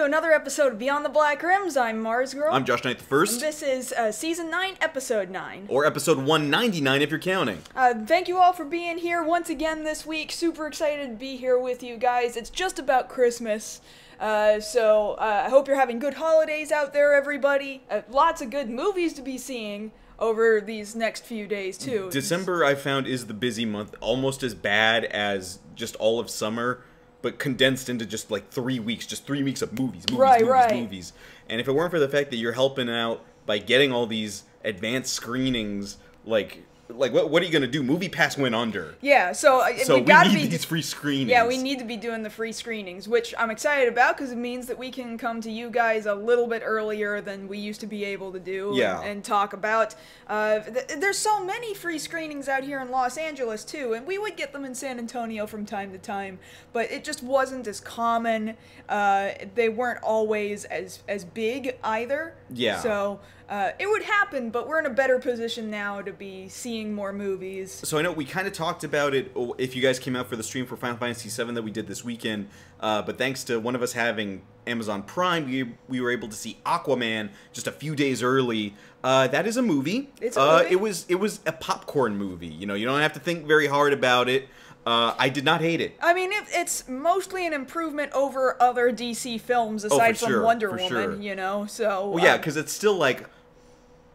another episode of Beyond the Black Rims. I'm Mars Girl. I'm Josh Knight the First. And this is Season 9, Episode 9. Or Episode 199 if you're counting. Thank you all for being here once again this week. Super excited to be here with you guys. It's just about Christmas. So I hope you're having good holidays out there, everybody. Lots of good movies to be seeing over these next few days, too. December, I found, is the busy month. Almost as bad as just all of summer, but condensed into just like 3 weeks. Just 3 weeks of movies. Movies. And if it weren't for the fact that you're helping out by getting all these advanced screenings, like what are you gonna do? Movie Pass went under. Yeah, so we gotta need these free screenings. Yeah, we need to be doing the free screenings, which I'm excited about because it means that we can come to you guys a little bit earlier than we used to be able to do. Yeah. And talk about. There's so many free screenings out here in Los Angeles too, and we would get them in San Antonio from time to time, but it just wasn't as common. They weren't always as big either. Yeah. So. It would happen, but we're in a better position now to be seeing more movies. So I know we kind of talked about it if you guys came out for the stream for Final Fantasy VII that we did this weekend, but thanks to one of us having Amazon Prime, we were able to see Aquaman just a few days early. That is a movie. It's a movie? It was a popcorn movie. You know, you don't have to think very hard about it. I did not hate it. I mean, it's mostly an improvement over other DC films aside from Wonder Woman, you know, so... Well, yeah, because it's still like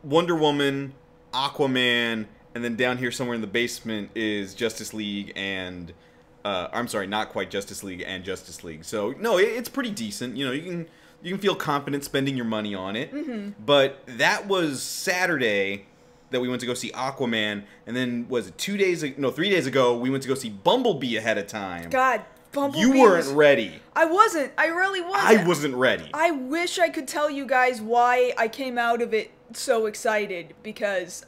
Wonder Woman, Aquaman, and then down here somewhere in the basement is Justice League and... I'm sorry, not quite Justice League and Justice League. So, no, it's pretty decent. You know, you can feel confident spending your money on it. Mm-hmm. But that was Saturday that we went to go see Aquaman, and then, was it 3 days ago, we went to go see Bumblebee ahead of time. God, Bumblebee You weren't ready. I wasn't. I really wasn't. I wasn't ready. I wish I could tell you guys why I came out of it so excited, because,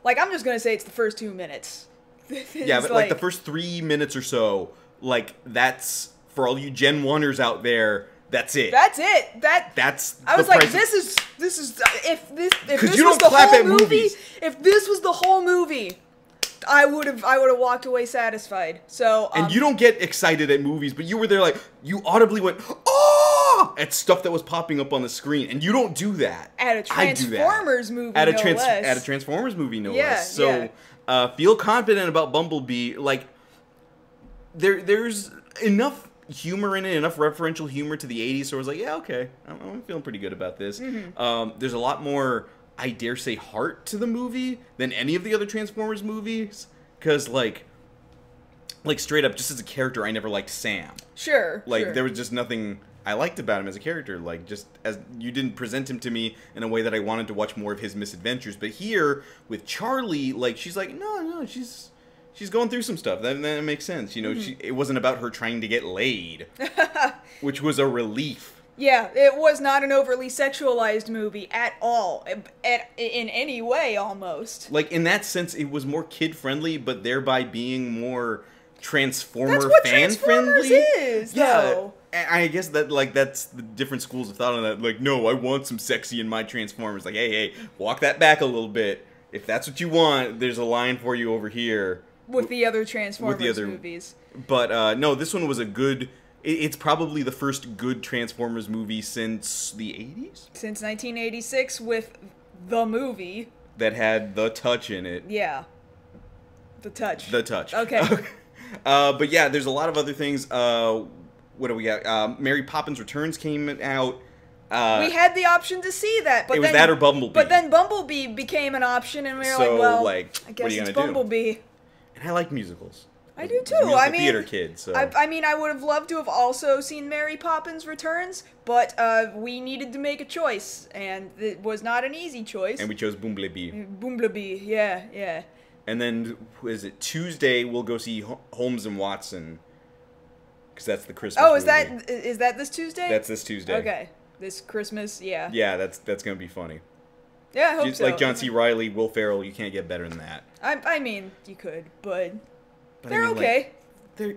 like, I'm just gonna say it's the first 2 minutes. Yeah, but like the first 3 minutes or so, like, that's, for all you Gen 1ers out there, that's it. That's it. That's I was the like, price. this is if this you was don't the clap whole at movie, movies. if this was the whole movie, I would have walked away satisfied. So And you don't get excited at movies, but you were there like, you audibly went, oh, at stuff that was popping up on the screen, and you don't do that. At a Transformers movie, at a no less. At a Transformers movie, no Yeah, less. So, feel confident about Bumblebee. Like, there's enough humor in it, enough referential humor to the 80s, so I was like, yeah, okay, I'm feeling pretty good about this. Mm-hmm. There's a lot more, I dare say, heart to the movie than any of the other Transformers movies, because, like, straight up, just as a character, I never liked Sam. Sure. There was just nothing I liked about him as a character. Like, just as you didn't present him to me in a way that I wanted to watch more of his misadventures. But here, with Charlie, like, she's like, no, she's going through some stuff. That makes sense. You know, it wasn't about her trying to get laid, which was a relief. Yeah, it was not an overly sexualized movie at all, in any way, almost. Like, in that sense, it was more kid-friendly, but thereby being more Transformer That's what fan-friendly. Transformers is, though. I guess that, like, that's the different schools of thought on that. Like, no, I want some sexy in my Transformers. Like, hey, walk that back a little bit. If that's what you want, there's a line for you over here. With the other Transformers movies. But, no, this one was a good... It's probably the first good Transformers movie since the 80s? Since 1986 with the movie. That had The Touch in it. Yeah. The Touch. The Touch. Okay. But yeah, there's a lot of other things. What do we got? Mary Poppins Returns came out. We had the option to see that, but it was that or Bumblebee. But then Bumblebee became an option, and we were like, well, I guess it's Bumblebee. And I like musicals. I do too. I mean, theater kid. So I mean, I would have loved to have also seen Mary Poppins Returns, but we needed to make a choice, and it was not an easy choice. And we chose Bumblebee. Bumblebee, yeah. And then, is it Tuesday? We'll go see Holmes and Watson, because that's the Christmas. Oh, is that this Tuesday? That's this Tuesday. Okay, this Christmas, yeah. Yeah, that's gonna be funny. Yeah, I hope so. Like John C. Reilly, Will Ferrell, you can't get better than that. I mean, you could, but they're I mean, okay. They're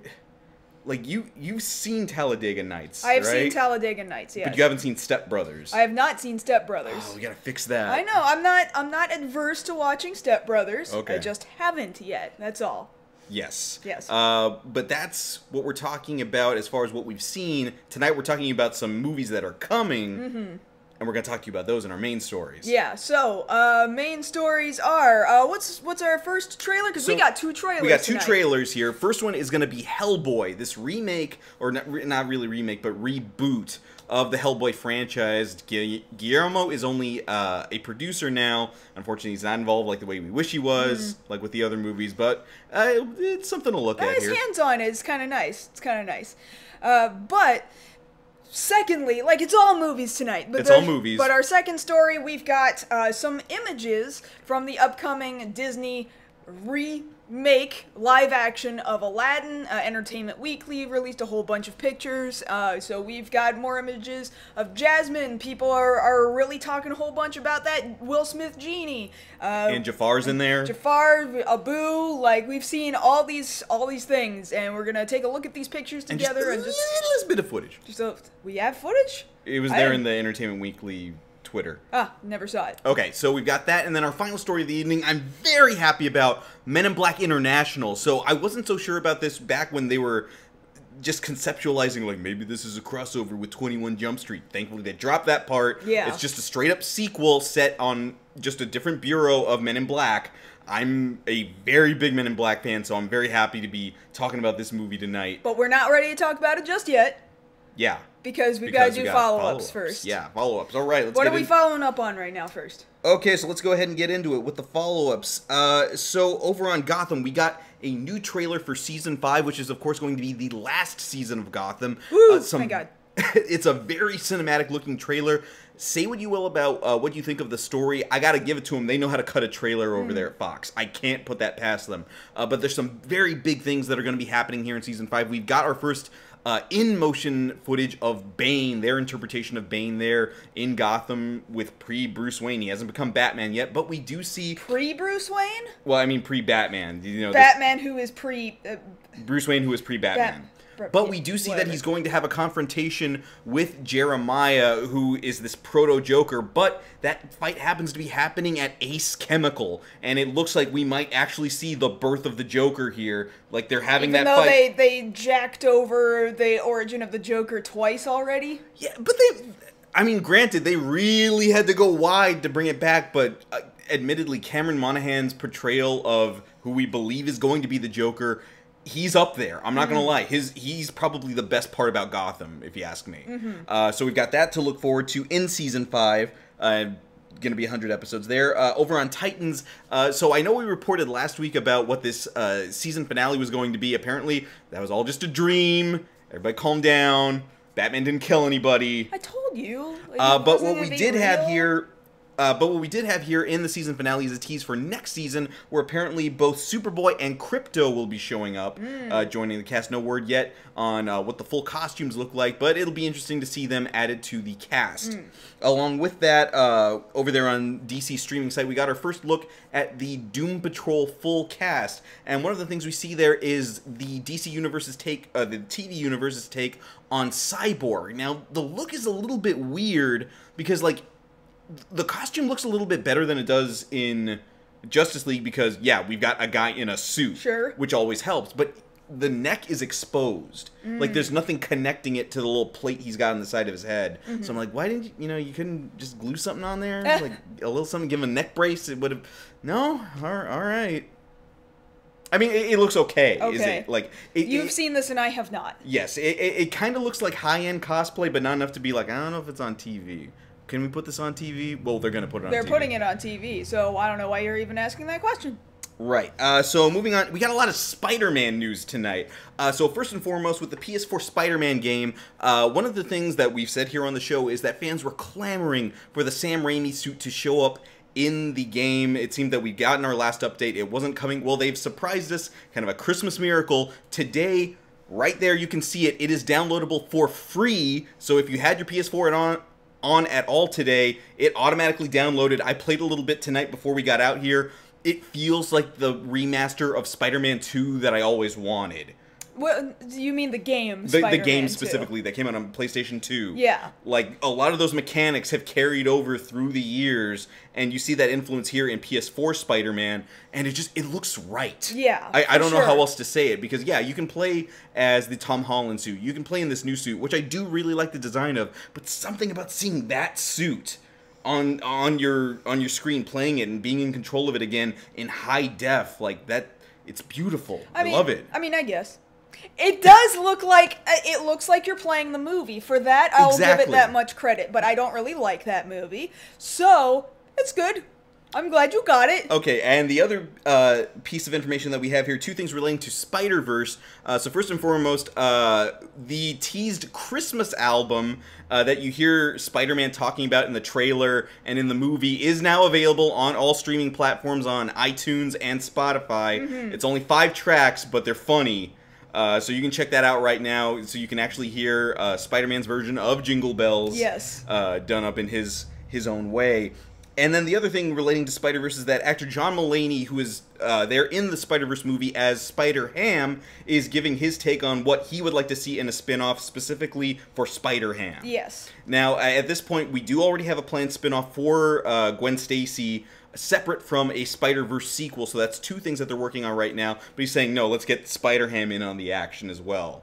like you've seen Talladega Nights. I have right? seen Talladega Nights, yes. But you haven't seen Step Brothers. I have not seen Step Brothers. Oh, we gotta fix that. I know. I'm not adverse to watching Step Brothers. Okay. I just haven't yet. That's all. Yes. Yes. But that's what we're talking about as far as what we've seen. Tonight we're talking about some movies that are coming. Mm-hmm. And we're going to talk to you about those in our main stories. Yeah, so, main stories are, what's our first trailer? Because we got two trailers We got two tonight. trailers here. First one is going to be Hellboy, this remake, or not really remake, but reboot of the Hellboy franchise. Guillermo is only a producer now. Unfortunately, he's not involved like the way we wish he was, like with the other movies, but it's something to look at his here. hands on it is kind of nice. It's kind of nice. But... Secondly, like, it's all movies tonight. But it's all movies. But our second story, we've got some images from the upcoming Disney remake live action of Aladdin. Entertainment Weekly released a whole bunch of pictures. So we've got more images of Jasmine. People are really talking a whole bunch about that Will Smith genie. And Jafar's in there. Jafar, Abu, like, we've seen all these things, and we're gonna take a look at these pictures together and just a little bit of footage. So we have footage? It was there in the Entertainment Weekly Twitter. Never saw it. Okay, so we've got that, and then our final story of the evening, I'm very happy about Men in Black International. So I wasn't so sure about this back when they were just conceptualizing, like, maybe this is a crossover with 21 Jump Street. Thankfully, they dropped that part. Yeah. It's just a straight-up sequel set on just a different bureau of Men in Black. I'm a very big Men in Black fan, so I'm very happy to be talking about this movie tonight. But we're not ready to talk about it just yet. Yeah. Because we've got to do follow-ups first. Yeah, follow-ups. All right, let's What are we following up on right now first? Okay, so let's go ahead and get into it with the follow-ups. So over on Gotham, we got a new trailer for Season 5, which is, of course, going to be the last season of Gotham. Woo! My God. It's a very cinematic-looking trailer. Say what you will about what you think of the story. I gotta give it to them. They know how to cut a trailer over there at Fox. I can't put that past them. But there's some very big things that are going to be happening here in Season 5. We've got our first in-motion footage of Bane, their interpretation of Bane there in Gotham with pre-Bruce Wayne. He hasn't become Batman yet, but we do see... Pre-Bruce Wayne? Well, I mean pre-Batman. You know, Batman who is pre... Bruce Wayne who is pre-Batman. But we do see that he's going to have a confrontation with Jeremiah, who is this proto-Joker, but that fight happens to be happening at Ace Chemical, and it looks like we might actually see the birth of the Joker here. Like, they're having that fight. Even though they jacked over the origin of the Joker twice already? Yeah, but I mean, granted, they really had to go wide to bring it back, but admittedly, Cameron Monaghan's portrayal of who we believe is going to be the Joker... He's up there. I'm not gonna lie. He's probably the best part about Gotham, if you ask me. So we've got that to look forward to in Season 5. Gonna be 100 episodes there. Over on Titans, so I know we reported last week about what this season finale was going to be. Apparently, that was all just a dream. Everybody calm down. Batman didn't kill anybody. I told you. But what we did have here... but what we did have here in the season finale is a tease for next season, where apparently both Superboy and Crypto will be showing up, joining the cast. No word yet on what the full costumes look like, but it'll be interesting to see them added to the cast. Along with that, over there on DC streaming site, we got our first look at the Doom Patrol full cast, and one of the things we see there is the DC Universe's take, the TV Universe's take on Cyborg. Now, the look is a little bit weird because, like, the costume looks a little bit better than it does in Justice League because, yeah, we've got a guy in a suit, which always helps, but the neck is exposed. Like, there's nothing connecting it to the little plate he's got on the side of his head. So I'm like, why didn't you, you couldn't just glue something on there? Like, a little something, give him a neck brace, it would have... No? All right. I mean, it looks okay. Is it? Like, you've seen this and I have not. Yes, it kind of looks like high-end cosplay, but not enough to be like, I don't know if it's on TV. Can we put this on TV? Well, they're going to put it on TV. They're putting it on TV, so I don't know why you're even asking that question. Right. So moving on, we got a lot of Spider-Man news tonight. So first and foremost, with the PS4 Spider-Man game, one of the things that we've said here on the show is that fans were clamoring for the Sam Raimi suit to show up in the game. It seemed that we got in our last update. It wasn't coming. Well, they've surprised us. Kind of a Christmas miracle. Today, right there, you can see it. It is downloadable for free. So if you had your PS4 on at all today, it automatically downloaded. I played a little bit tonight before we got out here. It feels like the remaster of Spider-Man 2 that I always wanted. What, you mean the game The Spider-Man game 2? specifically that came out on PlayStation 2. Yeah. Like, a lot of those mechanics have carried over through the years, and you see that influence here in PS4 Spider-Man, and it looks right. Yeah, I don't know sure. how else to say it, because, yeah, you can play as the Tom Holland suit. You can play in this new suit, which I do really like the design of, but something about seeing that suit on your screen, playing it, and being in control of it again in high def, like, that, it's beautiful. I love it. I mean, I guess. It does look like, it looks like you're playing the movie. For that, I'll give it that much credit, but I don't really like that movie. So, it's good. I'm glad you got it. Okay, and the other piece of information that we have here, two things relating to Spider-Verse. So first and foremost, the teased Christmas album that you hear Spider-Man talking about in the trailer and in the movie is now available on all streaming platforms on iTunes and Spotify. It's only 5 tracks, but they're funny. So you can check that out right now, so you can actually hear Spider-Man's version of Jingle Bells, yes, done up in his own way. And then the other thing relating to Spider-Verse is that actor John Mulaney, who is there in the Spider-Verse movie as Spider-Ham, is giving his take on what he would like to see in a spin-off specifically for Spider-Ham. Yes. Now, at this point, we do already have a planned spin-off for Gwen Stacy, separate from a Spider-Verse sequel, so that's 2 things that they're working on right now. But he's saying, no, let's get Spider-Ham in on the action as well.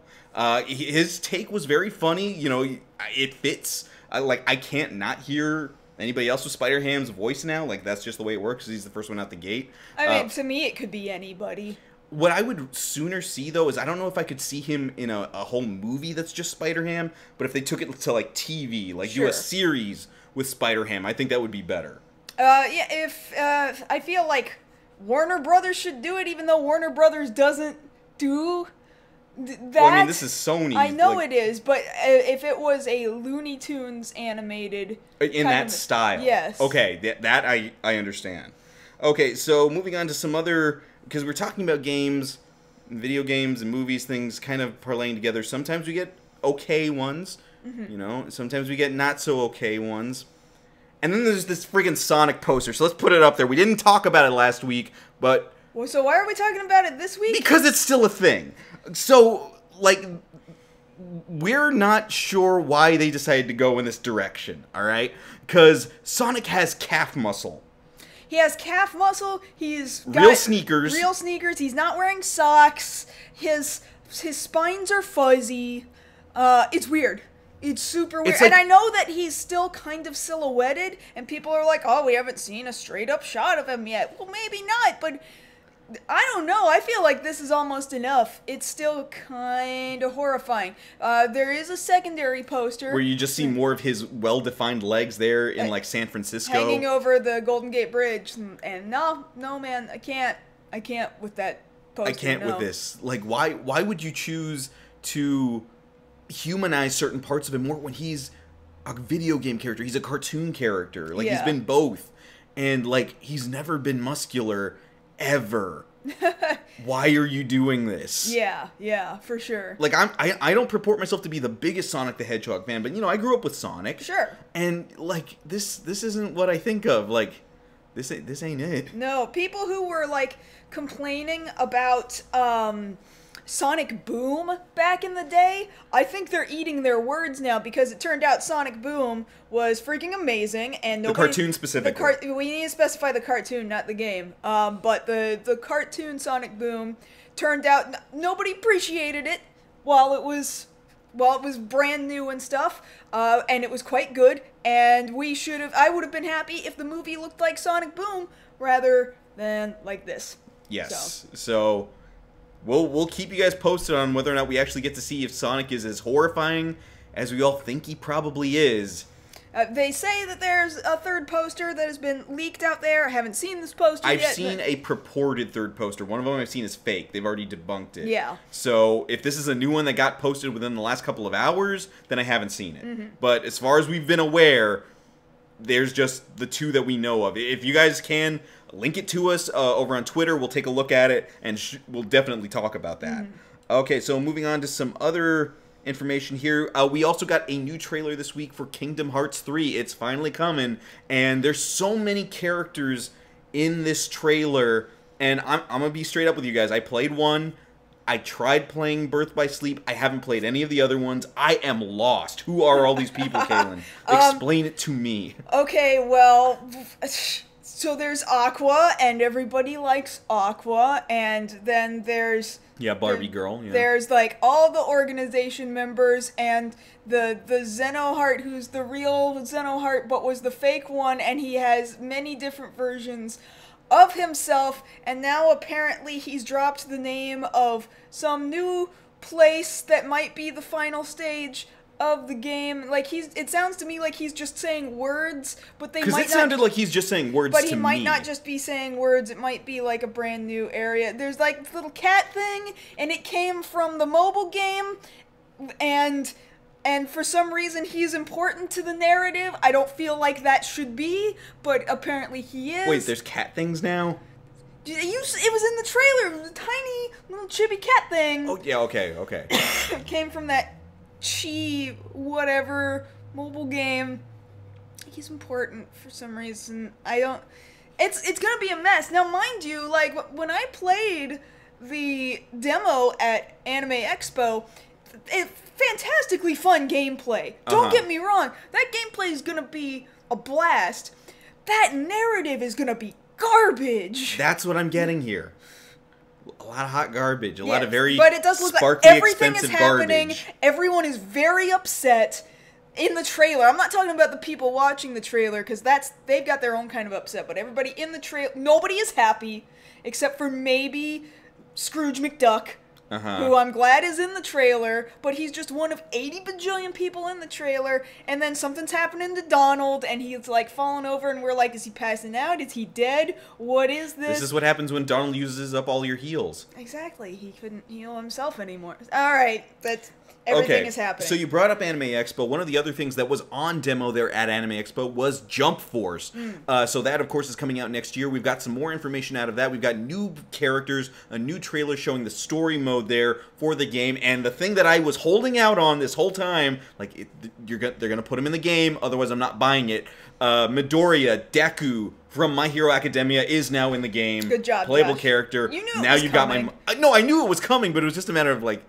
His take was very funny. You know, it fits. I can't not hear anybody else with Spider-Ham's voice now. Like, that's just the way it works. He's the first one out the gate. I mean, to me, it could be anybody. What I would sooner see, though, is I don't know if I could see him in a whole movie that's just Spider-Ham, but if they took it to, like, TV, like, do a series with Spider-Ham, I think that would be better. Yeah, if, I feel like Warner Brothers should do it, even though Warner Brothers doesn't do that. Well, I mean, this is Sony. I know, like, it is, but if it was a Looney Tunes animated in that style, yes. Okay, that I understand. Okay, so moving on to some other, because we're talking about games, video games, and movies, things kind of parlaying together. Sometimes we get okay ones, you know. Sometimes we get not so okay ones. And then there's this friggin' Sonic poster, so let's put it up there. We didn't talk about it last week, but... Well, so why are we talking about it this week? Because it's still a thing. So, like, we're not sure why they decided to go in this direction, alright? Because Sonic has calf muscle. He has calf muscle, he's got... Real sneakers. Real sneakers, he's not wearing socks, his spines are fuzzy, it's weird. It's super weird. And I know that he's still kind of silhouetted, and people are like, oh, we haven't seen a straight-up shot of him yet. Well, maybe not, but I don't know. I feel like this is almost enough. It's still kind of horrifying. There is a secondary poster. Where you just see more of his well-defined legs there in, like, San Francisco. Hanging over the Golden Gate Bridge. And no, man, I can't with that poster, I can't with this. Like, why would you choose to humanize certain parts of him more when he's a video game character? He's a cartoon character. Like, he's been both. And, like, he's never been muscular ever. Why are you doing this? Yeah, for sure. Like, I don't purport myself to be the biggest Sonic the Hedgehog fan, but, you know, I grew up with Sonic. Sure. And, like, this isn't what I think of. Like, this ain't it. No, people who were, like, complaining about, Sonic Boom back in the day, I think they're eating their words now, because it turned out Sonic Boom was freaking amazing, and nobody... The cartoon specifically. We need to specify the cartoon, not the game. But the cartoon Sonic Boom turned out nobody appreciated it while it was brand new and stuff, and it was quite good, and I would have been happy if the movie looked like Sonic Boom rather than like this. Yes. So We'll keep you guys posted on whether or not we actually get to see if Sonic is as horrifying as we all think he probably is. They say that there's a third poster that has been leaked out there. I haven't seen this poster yet. I've seen a purported third poster. One of them I've seen is fake. They've already debunked it. Yeah. So if this is a new one that got posted within the last couple of hours, then I haven't seen it. But as far as we've been aware, there's just the 2 that we know of. If you guys can link it to us over on Twitter, we'll take a look at it, and we'll definitely talk about that. Okay, so moving on to some other information here. We also got a new trailer this week for Kingdom Hearts 3. It's finally coming, and there's so many characters in this trailer, and I'm going to be straight up with you guys. I played one. I tried playing Birth by Sleep. I haven't played any of the other ones. I am lost. Who are all these people, Kaylin? Explain it to me. Okay, well, so there's Aqua, and everybody likes Aqua, and then there's... Yeah, Barbie girl. Yeah. There's, like, all the organization members, and the Xenoheart, who's the real Xenoheart, but was the fake one, and he has many different versions of himself, and now apparently he's dropped the name of some new place that might be the final stage of the game. Like, it sounds to me like he's just saying words, but they might not... Because it sounded like he's just saying words to me. But he might not just be saying words, it might be like a brand new area. There's like this little cat thing, and it came from the mobile game, and for some reason he's important to the narrative. I don't feel like that should be, but apparently he is. Wait, there's cat things now? It was in the trailer. It was a tiny little chibi cat thing. Oh, yeah, okay. It came from that whatever mobile game. He's important for some reason. It's gonna be a mess. Now, mind you, like, when I played the demo at Anime Expo, fantastically fun gameplay. Don't get me wrong. That gameplay is gonna be a blast. That narrative is gonna be garbage. That's what I'm getting here. A lot of hot garbage. A lot of very but it does look sparkly, like everything is happening. Garbage. Everyone is very upset in the trailer. I'm not talking about the people watching the trailer, because they've got their own kind of upset. But everybody in the trailer, nobody is happy except for maybe Scrooge McDuck, who I'm glad is in the trailer, but he's just one of 80 bajillion people in the trailer, and then something's happening to Donald, and he's, like, falling over, and we're like, is he passing out? Is he dead? What is this? This is what happens when Donald uses up all your heals. Exactly. He couldn't heal himself anymore. Alright, everything is happening. So you brought up Anime Expo. One of the other things that was on demo there at Anime Expo was Jump Force. So that, of course, is coming out next year. We've got some more information out of that. We've got new characters, a new trailer showing the story mode there for the game. And the thing that I was holding out on this whole time, like, they're going to put him in the game, otherwise I'm not buying it. Midoriya, Deku from My Hero Academia is now in the game. Good job, Playable Josh. character. You knew now it was you've coming. got my... No, I knew it was coming, but it was just a matter of, like...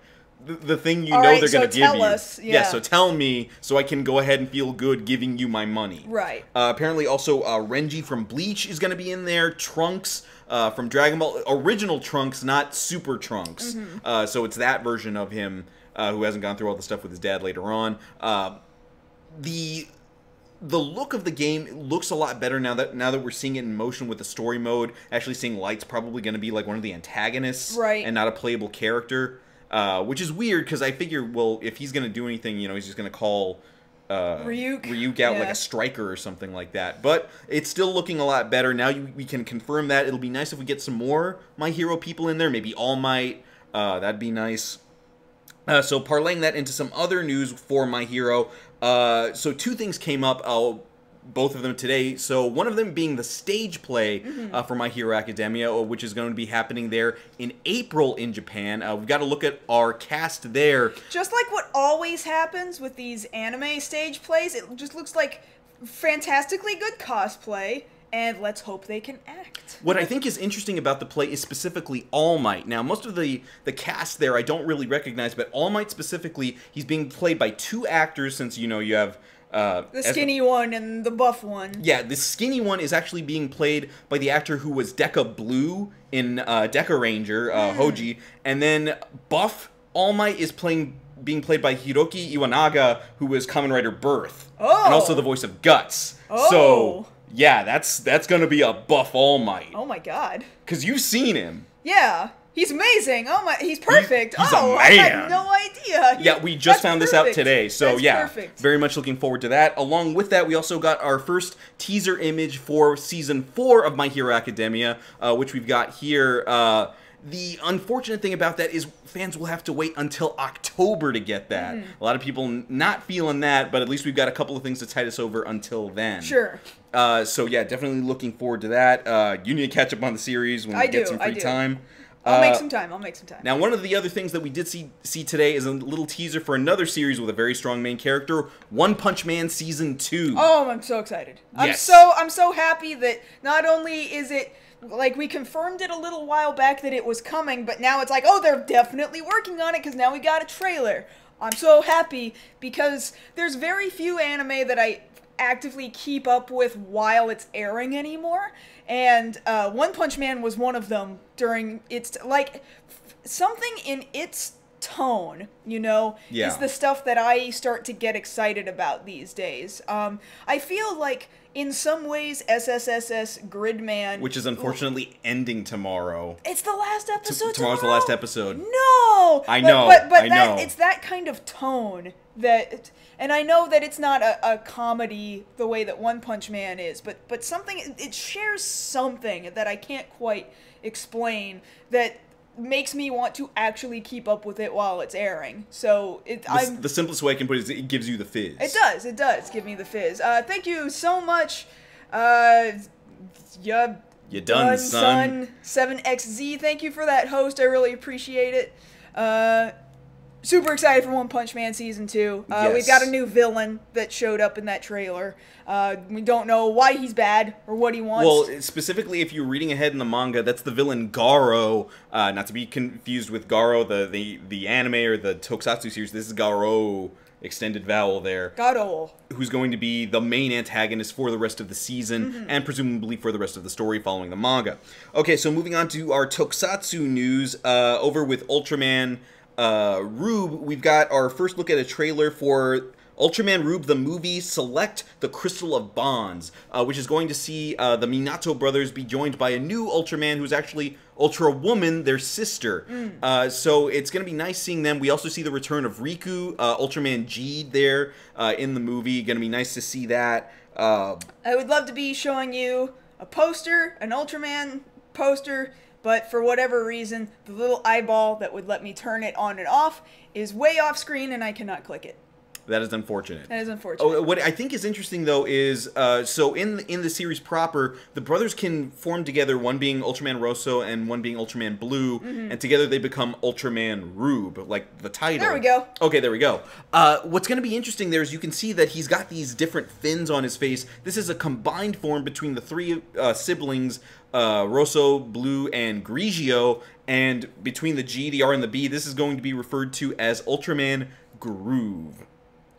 The thing you All know right, they're going to so give tell you. us, yeah. So tell me so I can go ahead and feel good giving you my money. Right. Apparently also Renji from Bleach is going to be in there. Trunks from Dragon Ball. Original Trunks, not Super Trunks. So it's that version of him who hasn't gone through all the stuff with his dad later on. The look of the game looks a lot better now that we're seeing it in motion with the story mode. Actually seeing Light's probably going to be like one of the antagonists. Right. And not a playable character. Which is weird, because I figure, well, if he's going to do anything, you know, he's just going to call Ryuk out like a striker or something like that. But it's still looking a lot better. Now we can confirm that. It'll be nice if we get some more My Hero people in there. Maybe All Might. That'd be nice. So parlaying that into some other news for My Hero. So two things came up. Both of them today. So one of them being the stage play for My Hero Academia, which is going to be happening there in April in Japan. We've got to look at our cast there. Just like what always happens with these anime stage plays, it just looks like fantastically good cosplay, and let's hope they can act. What I think is interesting about the play is specifically All Might. Now, most of the cast there I don't really recognize, but All Might specifically, he's being played by two actors, since, you know, you have... the skinny one and the buff one. Yeah, the skinny one is actually being played by the actor who was Deca Blue in Deca Ranger, Hoji. And then buff All Might is being played by Hiroki Iwanaga, who was Kamen Rider Birth. Oh! And also the voice of Guts. Oh! So, yeah, that's going to be a buff All Might. Oh my god. Because you've seen him. Yeah. He's amazing. Oh my, he's perfect. He's a man. I had no idea. Yeah, we just found this out today. So That's yeah, perfect. Very much looking forward to that. Along with that, we also got our first teaser image for Season 4 of My Hero Academia, which we've got here. The unfortunate thing about that is fans will have to wait until October to get that. A lot of people not feeling that, but at least we've got a couple of things to tide us over until then. Sure. So yeah, definitely looking forward to that. You need to catch up on the series when we get some free time. I'll make some time. I'll make some time. Now, one of the other things that we did see today is a little teaser for another series with a very strong main character, One Punch Man Season 2. Oh, I'm so excited. Yes. I'm so happy that not only is it like, we confirmed it a little while back that it was coming, but now it's like, oh, they're definitely working on it because now we got a trailer. I'm so happy because there's very few anime that I actively keep up with while it's airing anymore, and One Punch Man was one of them during its, like, something in its tone, you know, is the stuff that I start to get excited about these days. I feel like in some ways SSSS Gridman, which is unfortunately ending tomorrow. It's the last episode. Tomorrow's the last episode. No, I know, but I know. It's that kind of tone that, and I know that it's not a comedy the way that One Punch Man is, but something, it shares something that I can't quite explain that makes me want to actually keep up with it while it's airing. So the simplest way I can put it is it gives you the fizz. It does give me the fizz. Thank you so much. You done, son. 7XZ, thank you for that host. I really appreciate it. Super excited for One Punch Man Season 2. Yes. We've got a new villain that showed up in that trailer. We don't know why he's bad or what he wants. Well, specifically, if you're reading ahead in the manga, that's the villain Garo. Not to be confused with Garo, the anime or the Tokusatsu series. This is Garo, extended vowel there. Garo. Who's going to be the main antagonist for the rest of the season, and presumably for the rest of the story following the manga. Okay, so moving on to our Tokusatsu news, over with Ultraman Rube, we've got our first look at a trailer for Ultraman Rube the movie Select the Crystal of Bonds, which is going to see the Minato brothers be joined by a new Ultraman who's actually Ultra Woman, their sister. So it's going to be nice seeing them. We also see the return of Riku, Ultraman G there in the movie. Going to be nice to see that. I would love to be showing you a poster, an Ultraman poster, but for whatever reason, the little eyeball that would let me turn it on and off is way off screen and I cannot click it. That is unfortunate. That is unfortunate. Oh, what I think is interesting, though, is so in the series proper, the brothers can form together, one being Ultraman Rosso and one being Ultraman Blue, and together they become Ultraman Rube, like the title. There we go. Okay, there we go. What's going to be interesting there is you can see that he's got these different fins on his face. This is a combined form between the three siblings, Rosso, Blue, and Grigio, and between the G, the R, and the B, this is going to be referred to as Ultraman Groove.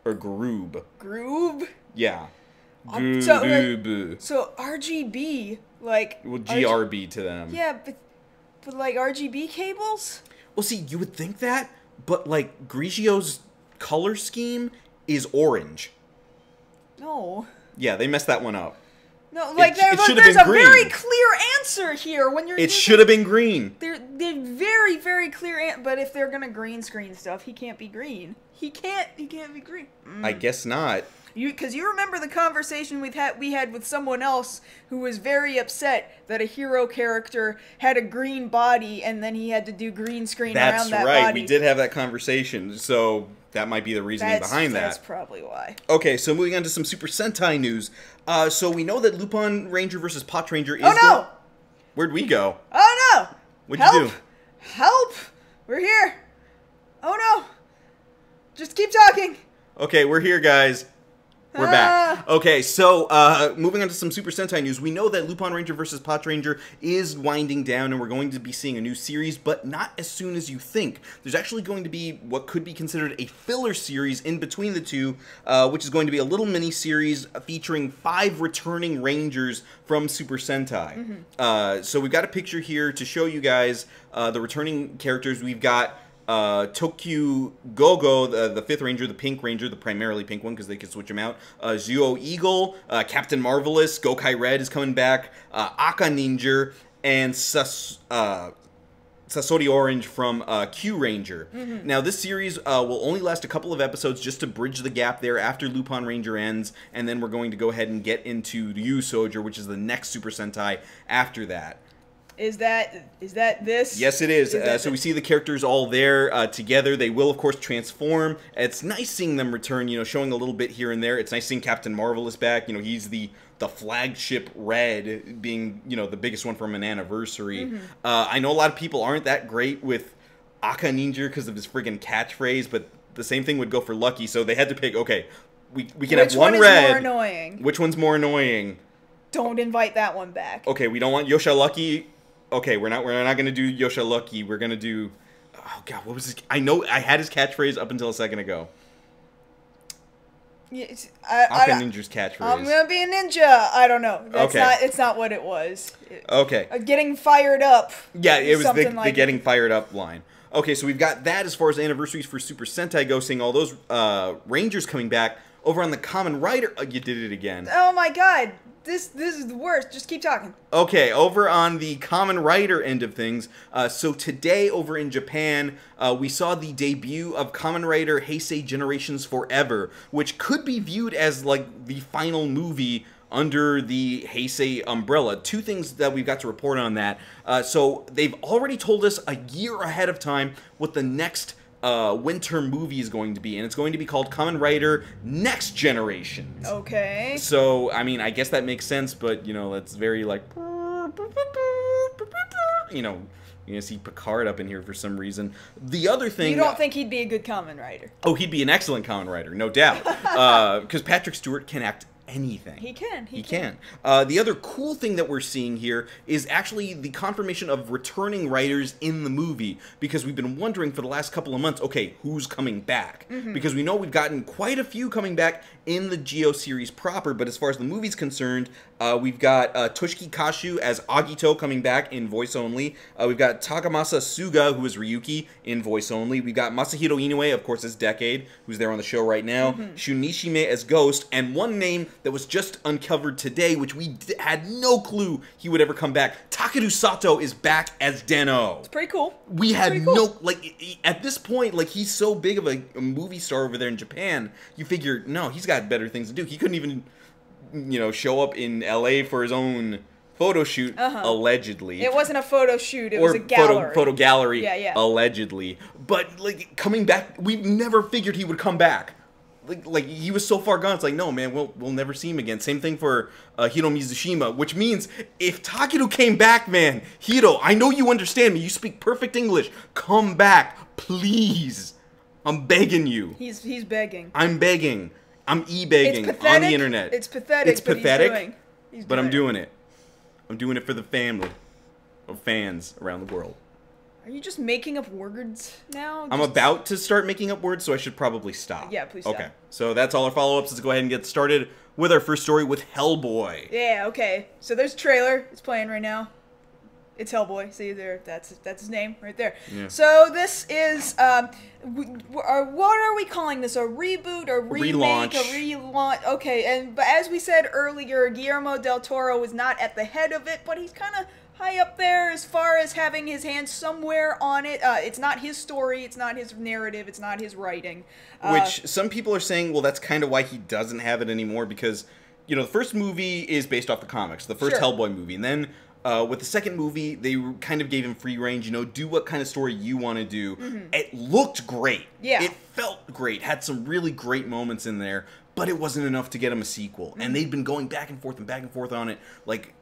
Or Groob. Groob? Yeah. So RGB, like... Well, GRB to them. Yeah, but like RGB cables? Well, see, you would think that, but like Grigio's color scheme is orange. No. Yeah, they messed that one up. No, like there's a very clear answer here when you're. It should have been green. They're very, very clear. But if they're gonna green screen stuff, he can't be green. He can't be green. I guess not. Because you remember the conversation we had with someone else who was very upset that a hero character had a green body and then he had to do green screen around that body. That's right. We did have that conversation. So that might be the reasoning behind that. That's probably why. Okay, so moving on to some Super Sentai news. So we know that Lupin Ranger versus Pot Ranger is... Oh, no! Where'd we go? Oh, no! What'd you do? Help! We're here! Oh, no! Just keep talking! Okay, we're here, guys. We're back. Okay, so moving on to some Super Sentai news. We know that Lupin Ranger vs. Pot Ranger is winding down, and we're going to be seeing a new series, but not as soon as you think. There's actually going to be what could be considered a filler series in between the two, which is going to be a little mini-series featuring 5 returning Rangers from Super Sentai. So we've got a picture here to show you guys the returning characters. We've got Tokyo Gogo, the 5th Ranger, the Pink Ranger, the primarily pink one because they can switch him out. Zuo Eagle, Captain Marvelous, Gokai Red is coming back, Aka Ninja, and Sasori Orange from Q Ranger. Now, this series will only last a couple of episodes just to bridge the gap there after Lupin Ranger ends, and then we're going to go ahead and get into Ryu Soldier, which is the next Super Sentai after that. Is that this? Yes, it is. So we see the characters all there together. They will, of course, transform. It's nice seeing them return, you know, showing a little bit here and there. It's nice seeing Captain Marvelous back. You know, he's the flagship Red, being, you know, the biggest one from an anniversary. I know a lot of people aren't that great with Aka Ninja because of his friggin' catchphrase, but the same thing would go for Lucky, so they had to pick, okay, we can have one Red. Which one's more annoying? Which one's more annoying? Don't invite that one back. Okay, we don't want Yosha Lucky. Okay, we're not gonna do Yosha Lucky. We're gonna do. Oh God, what was his? I know I had his catchphrase up until a second ago. Yes, Aka Ninja's catchphrase. I'm gonna be a ninja. I don't know. That's okay. It's not what it was. Okay. Getting fired up. Yeah, it was the like getting fired up line. Okay, so we've got that as far as anniversaries for Super Sentai go, seeing all those Rangers coming back. Over on the Kamen Rider, you did it again. Oh my God. This is the worst. Just keep talking. Okay, over on the Kamen Rider end of things, so today over in Japan, we saw the debut of Kamen Rider Heisei Generations Forever, which could be viewed as like the final movie under the Heisei umbrella. Two things that we've got to report on that. So they've already told us a year ahead of time what the next winter movie is going to be, and it's going to be called Kamen Rider Next Generation. Okay. So, I mean, I guess that makes sense, but, you know, that's very, like, you know, you're gonna see Picard up in here for some reason. The other thing... You don't think he'd be a good Kamen Rider? Oh, he'd be an excellent Kamen Rider, no doubt. Because Patrick Stewart can act anything. He can. He can. The other cool thing that we're seeing here is actually the confirmation of returning writers in the movie, because we've been wondering for the last couple of months, okay, who's coming back? Because we know we've gotten quite a few coming back in the Geo series proper, but as far as the movie's concerned, we've got Toshiki Kashu as Agito coming back in voice only. We've got Takamasa Suga, who is Ryuki, in voice only. We've got Masahiro Inoue, of course, as Decade, who's there on the show right now. Shunishime as Ghost, and one name that was just uncovered today, which we had no clue he would ever come back. Takeru Sato is back as Den-O. It's pretty cool. We had no, like, at this point, like, he's so big of a movie star over there in Japan, you figure, no, he's got better things to do. He couldn't even, you know, show up in LA for his own photo shoot, allegedly. It wasn't a photo shoot, it was a gallery. Photo gallery, yeah. Allegedly. But, like, coming back, we never figured he would come back. Like he was so far gone, it's like, no, man, we'll never see him again. Same thing for Hiro Mizushima, which means if Takeru came back, man, Hiro, I know you understand me. You speak perfect English. Come back, please. I'm begging you. He's begging. I'm begging. I'm e-begging on the internet. It's pathetic. It's pathetic, but I'm doing it. I'm doing it for the family of fans around the world. Are you just making up words now? I'm about to start making up words, so I should probably stop. Yeah, please stop. Okay, so that's all our follow-ups. Let's go ahead and get started with our first story with Hellboy. Yeah, okay. So there's a trailer. It's playing right now. It's Hellboy. See there? That's his name right there. Yeah. So this is what are we calling this? A reboot, a remake, relaunch. a relaunch? Okay, but as we said earlier, Guillermo del Toro was not at the head of it, but he's kind of high up there as far as having his hands somewhere on it. It's not his story, it's not his narrative, it's not his writing. Which some people are saying, well, that's kind of why he doesn't have it anymore, because, you know, the first movie is based off the comics, the first Hellboy movie, and then with the second movie, they kind of gave him free range, you know, do what kind of story you want to do. It looked great. Yeah. It felt great, had some really great moments in there, but it wasn't enough to get him a sequel. And they'd been going back and forth on it, like,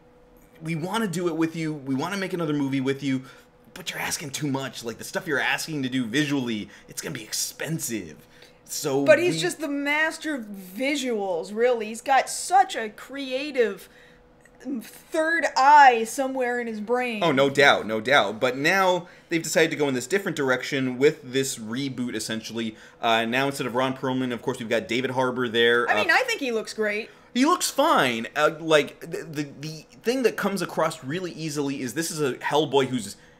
we want to do it with you, we want to make another movie with you, but you're asking too much. Like, the stuff you're asking to do visually, it's going to be expensive. So but he's just the master of visuals, really. He's got such a creative third eye somewhere in his brain. Oh, no doubt, no doubt. But now they've decided to go in this different direction with this reboot, essentially. Now, instead of Ron Perlman, of course, we've got David Harbour there. I mean, I think he looks great. He looks fine. Like, the thing that comes across really easily is this is a Hellboy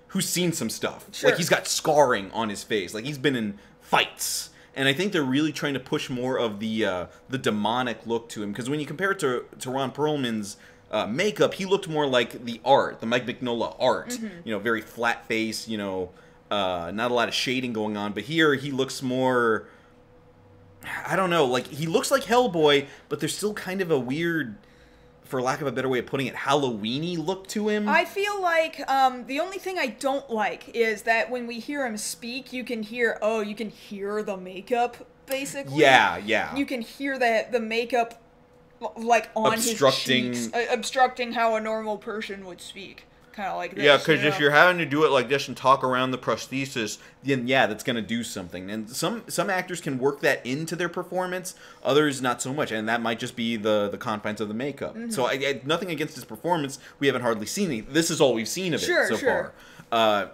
who's seen some stuff. Sure. Like, he's got scarring on his face. Like, he's been in fights. And I think they're really trying to push more of the demonic look to him. Because when you compare it to Ron Perlman's makeup, he looked more like the art, the Mike Mignola art. You know, very flat face, you know, not a lot of shading going on. But here, he looks more, I don't know, like, he looks like Hellboy, but there's still kind of a weird, for lack of a better way of putting it, Halloween-y look to him. I feel like the only thing I don't like is that when we hear him speak, you can hear the makeup, basically. Yeah. You can hear the makeup, like, on his cheeks, obstructing how a normal person would speak. kind of like this. Yeah, because if you're having to do it like this and talk around the prosthesis, then yeah, that's going to do something. And some actors can work that into their performance, others not so much, and that might just be the confines of the makeup. So I nothing against his performance. We haven't hardly seen it. This is all we've seen of it so far.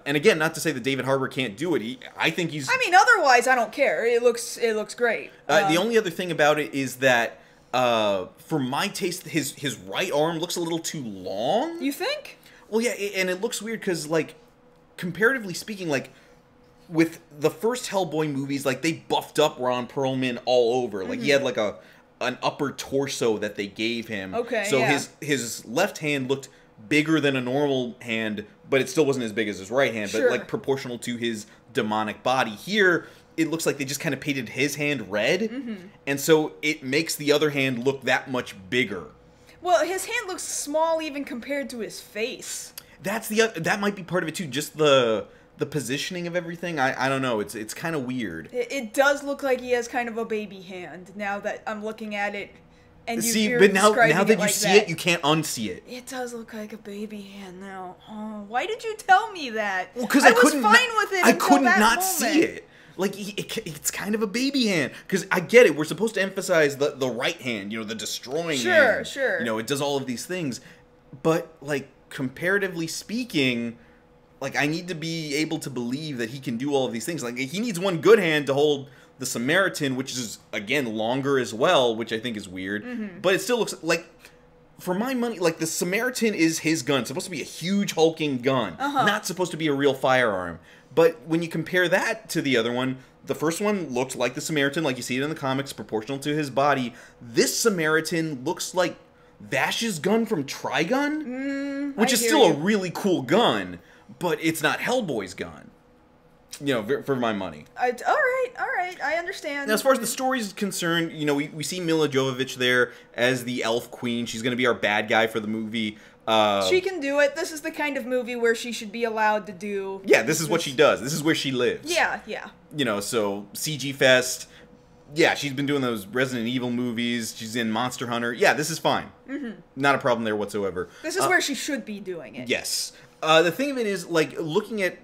And again, not to say that David Harbour can't do it. I think he's... I mean, otherwise, I don't care. It looks great. The only other thing about it is that, for my taste, his right arm looks a little too long. You think? Well, yeah, and it looks weird because, like, comparatively speaking, like, with the first Hellboy movies, like, they buffed up Ron Perlman all over. Like, he had, like, an upper torso that they gave him. Okay, so his left hand looked bigger than a normal hand, but it still wasn't as big as his right hand, but, like, proportional to his demonic body. Here, it looks like they just kind of painted his hand red, and so it makes the other hand look that much bigger. Well, his hand looks small even compared to his face. That might be part of it too. Just the positioning of everything. I don't know. It's kind of weird. It does look like he has kind of a baby hand now that I'm looking at it. And but now that you see it, you can't unsee it. It does look like a baby hand now. Oh, why did you tell me that? Well, because I was fine with it. I couldn't not moment. see it. Like, it's kind of a baby hand. Because I get it. We're supposed to emphasize the right hand, the destroying hand. Sure. It does all of these things. But, like, comparatively speaking, like, I need to be able to believe that he can do all of these things. Like, he needs one good hand to hold the Samaritan, which is, again, longer as well, which I think is weird. But it still looks like, for my money, like, the Samaritan is his gun. It's supposed to be a huge hulking gun. Not supposed to be a real firearm. But when you compare that to the other one, the first one looked like the Samaritan, like you see it in the comics, proportional to his body. This Samaritan looks like Vash's gun from Trigun, which is still a really cool gun, but it's not Hellboy's gun. For my money. All right, I understand. Now, as far as the story is concerned, we see Mila Jovovich there as the Elf Queen. She's going to be our bad guy for the movie. She can do it. This is the kind of movie where she should be allowed to do... Yeah, this is what she does. This is where she lives. Yeah. So CG Fest. Yeah, she's been doing those Resident Evil movies. She's in Monster Hunter. Yeah, this is fine. Not a problem there whatsoever. This is where she should be doing it. Yes. The thing of it is, like, looking at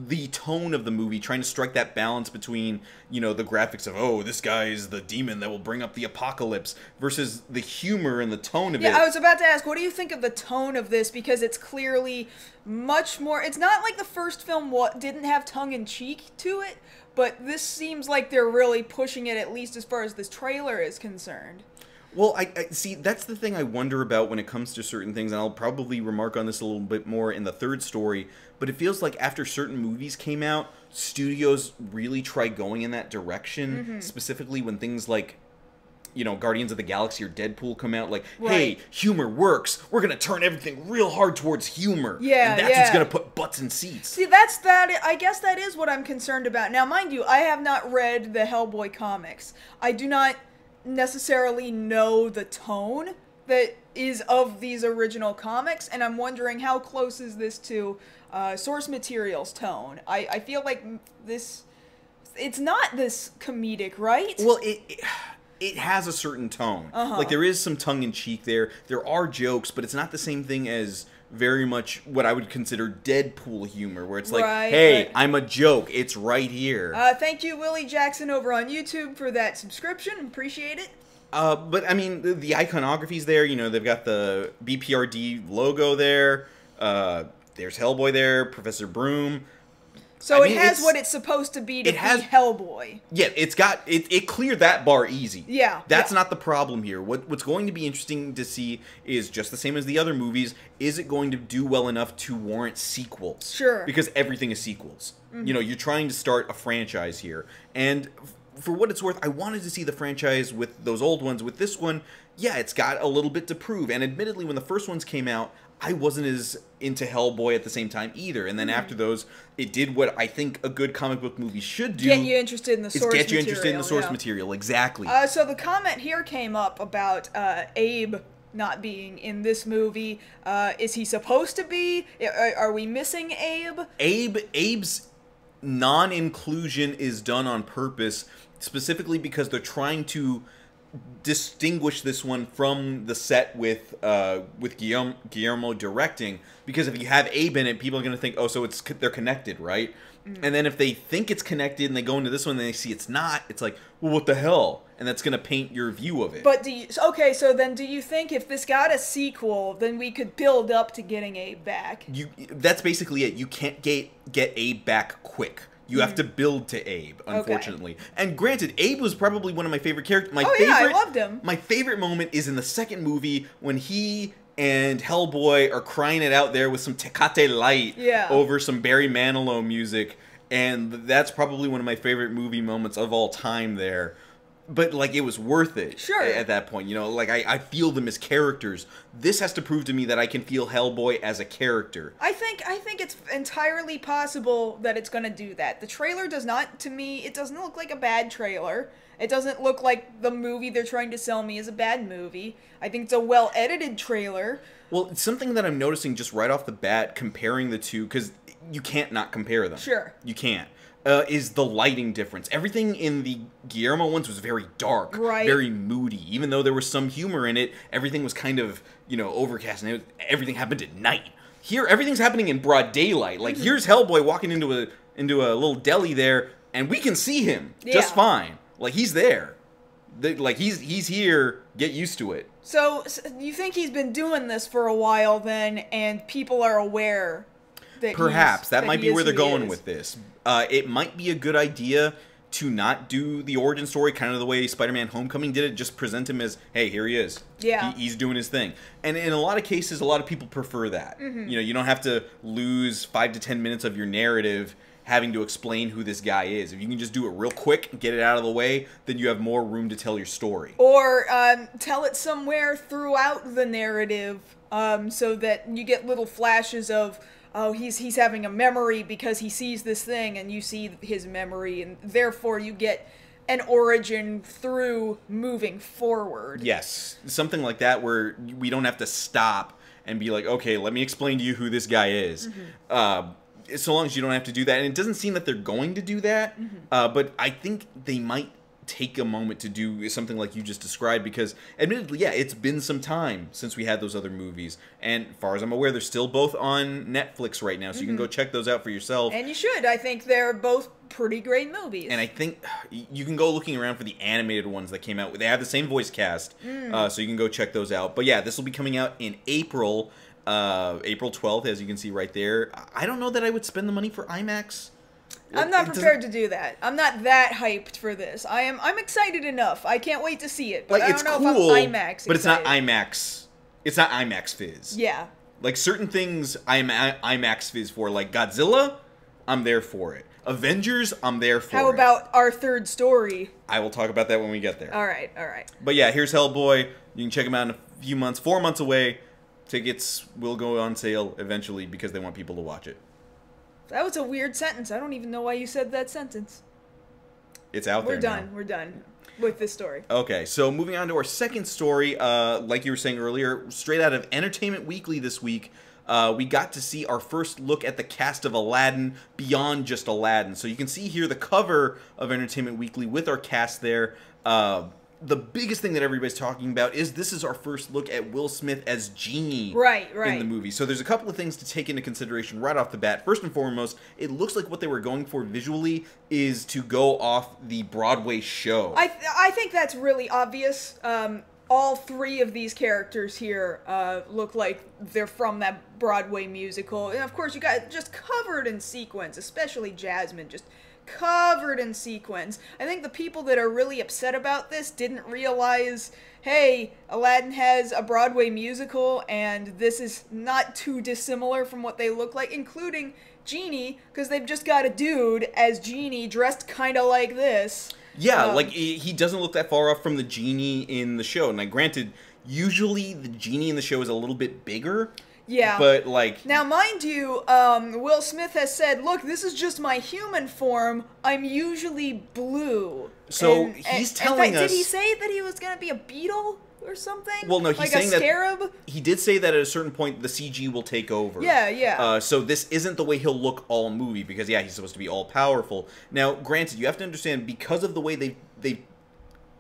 the tone of the movie, trying to strike that balance between, the graphics of, oh, this guy is the demon that will bring up the apocalypse, versus the humor and the tone of it. Yeah, I was about to ask, what do you think of the tone of this? Because it's clearly much more... It's not like the first film didn't have tongue-in-cheek to it, but this seems like they're really pushing it, at least as far as this trailer is concerned. Well, I see, that's the thing I wonder about when it comes to certain things, and I'll probably remark on this a little bit more in the third story, but it feels like after certain movies came out, studios really try going in that direction, specifically when things like, Guardians of the Galaxy or Deadpool come out, like, hey, humor works, we're gonna turn everything real hard towards humor, and that's what's gonna put butts in seats. See, I guess that is what I'm concerned about. Now, mind you, I have not read the Hellboy comics. I do not necessarily know the tone that is of these original comics, and I'm wondering how close is this to source material's tone. I feel like it's not this comedic, right? Well, it has a certain tone. Like, there is some tongue-in-cheek there. There are jokes, but it's not the same thing as very much what I would consider Deadpool humor, where it's like, hey, I'm a joke. It's right here. Thank you, Willie Jackson, over on YouTube for that subscription. Appreciate it. But, I mean, the iconography's there. They've got the BPRD logo there. There's Hellboy there, Professor Broom. So it has what it's supposed to be to be Hellboy. Yeah, it cleared that bar easy. Yeah. That's not the problem here. What's going to be interesting to see is, just the same as the other movies, is it going to do well enough to warrant sequels? Sure. Because everything is sequels. You're trying to start a franchise here. And for what it's worth, I wanted to see the franchise with those old ones. With this one, yeah, it's got a little bit to prove. And admittedly, when the first ones came out, I wasn't as into Hellboy at the same time either. And then after those, it did what I think a good comic book movie should do. Get you interested in the source material. Get you interested in the source material, exactly. So the comment here came up about Abe not being in this movie. Is he supposed to be? Are we missing Abe? Abe's non-inclusion is done on purpose, specifically because they're trying to distinguish this one from the set with Guillermo directing, because if you have Abe in it, people are going to think, oh, so they're connected, right? And then if they think it's connected and they go into this one and they see it's not, it's like, well, what the hell? And that's going to paint your view of it. But okay, so then do you think if this got a sequel, then we could build up to getting Abe back? That's basically it. You can't get Abe back quick. You have to build to Abe, unfortunately. Okay. And granted, Abe was probably one of my favorite characters. Yeah, I loved him. My favorite moment is in the second movie when he and Hellboy are crying it out there with some Tecate Light over some Barry Manilow music. And that's probably one of my favorite movie moments of all time there. But, like, it was worth it at that point. You know, like, I feel them as characters. This has to prove to me that I can feel Hellboy as a character. I think it's entirely possible that it's going to do that. The trailer does not, to me, it doesn't look like a bad trailer. It doesn't look like the movie they're trying to sell me is a bad movie. I think it's a well-edited trailer. Well, it's something that I'm noticing just right off the bat, comparing the two, because you can't not compare them. Sure. You can't. Is the lighting difference. Everything in the Guillermo ones was very dark, very moody. Even though there was some humor in it, everything was kind of, you know, overcast, and everything happened at night. Here, everything's happening in broad daylight. Like, here's Hellboy walking into a little deli there, and we can see him just fine. Like, he's there. Like, he's here. Get used to it. So you think he's been doing this for a while then, and people are aware that perhaps that might be where they're going with this. It might be a good idea to not do the origin story kind of the way Spider-Man Homecoming did it. Just present him as, hey, here he is. Yeah. He's doing his thing. And in a lot of cases, a lot of people prefer that. You know, you don't have to lose 5 to 10 minutes of your narrative having to explain who this guy is. If you can just do it real quick and get it out of the way, then you have more room to tell your story. Or tell it somewhere throughout the narrative so that you get little flashes of, oh, he's having a memory because he sees this thing, and you see his memory, and therefore you get an origin through moving forward. Yes, something like that where we don't have to stop and be like, okay, let me explain to you who this guy is. So long as you don't have to do that. And it doesn't seem that they're going to do that, but I think they might take a moment to do something like you just described, because admittedly, yeah, it's been some time since we had those other movies, and as far as I'm aware, they're still both on Netflix right now, so you can go check those out for yourself. And you should. I think they're both pretty great movies. And I think you can go looking around for the animated ones that came out. They have the same voice cast, so you can go check those out. But yeah, this will be coming out in April 12th, as you can see right there. I don't know that I would spend the money for IMAX. I'm not prepared to do that. I'm not that hyped for this. I'm excited enough. I can't wait to see it. But like, I don't know cool, if I'm IMAX excited. But it's not IMAX. It's not IMAX fizz. Yeah. Like, certain things I'm IMAX fizz for. Like Godzilla, I'm there for it. Avengers, I'm there for it. How about our third story? I will talk about that when we get there. All right, all right. But yeah, here's Hellboy. You can check him out in a few months. 4 months away. Tickets will go on sale eventually because they want people to watch it. That was a weird sentence. I don't even know why you said that sentence. It's out there now. We're done with this story. Okay, so moving on to our second story, like you were saying earlier, straight out of Entertainment Weekly this week, we got to see our first look at the cast of Aladdin beyond just Aladdin. So you can see here the cover of Entertainment Weekly with our cast there. The biggest thing that everybody's talking about is this is our first look at Will Smith as Genie in the movie. So there's a couple of things to take into consideration right off the bat. First and foremost, it looks like what they were going for visually is to go off the Broadway show. I think that's really obvious. All three of these characters here look like they're from that Broadway musical. And of course, you got just covered in sequins, especially Jasmine, just covered in sequins. I think the people that are really upset about this didn't realize, hey, Aladdin has a Broadway musical, and this is not too dissimilar from what they look like, including Genie, because they've just got a dude as Genie dressed kind of like this. Yeah, like, he doesn't look that far off from the Genie in the show. Now, granted, usually the Genie in the show is a little bit bigger. Yeah. But, like... Now, mind you, Will Smith has said, look, this is just my human form. I'm usually blue. So, he's telling us... Did he say that he was going to be a beetle or something? Well, no, he's saying that... Like a scarab? He did say that at a certain point, the CG will take over. Yeah, yeah. So, this isn't the way he'll look all movie, because, yeah, he's supposed to be all-powerful. Now, granted, you have to understand, because of the way they've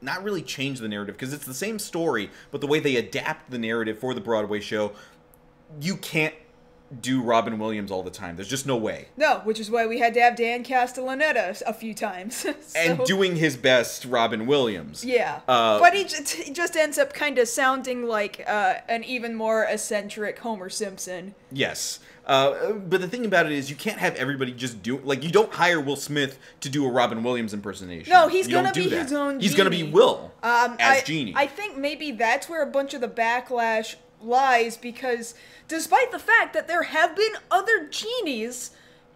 not really change the narrative, because it's the same story, but the way they adapt the narrative for the Broadway show, you can't do Robin Williams all the time. There's just no way. No, which is why we had to have Dan Castellaneta a few times. So, and doing his best Robin Williams. Yeah. But he just ends up kind of sounding like an even more eccentric Homer Simpson. Yes. But the thing about it is, you can't have everybody just do... Like, you don't hire Will Smith to do a Robin Williams impersonation. No, he's going to be his own He's genie. going to be Will as Genie. I think maybe that's where a bunch of the backlash lies, because despite the fact that there have been other genies,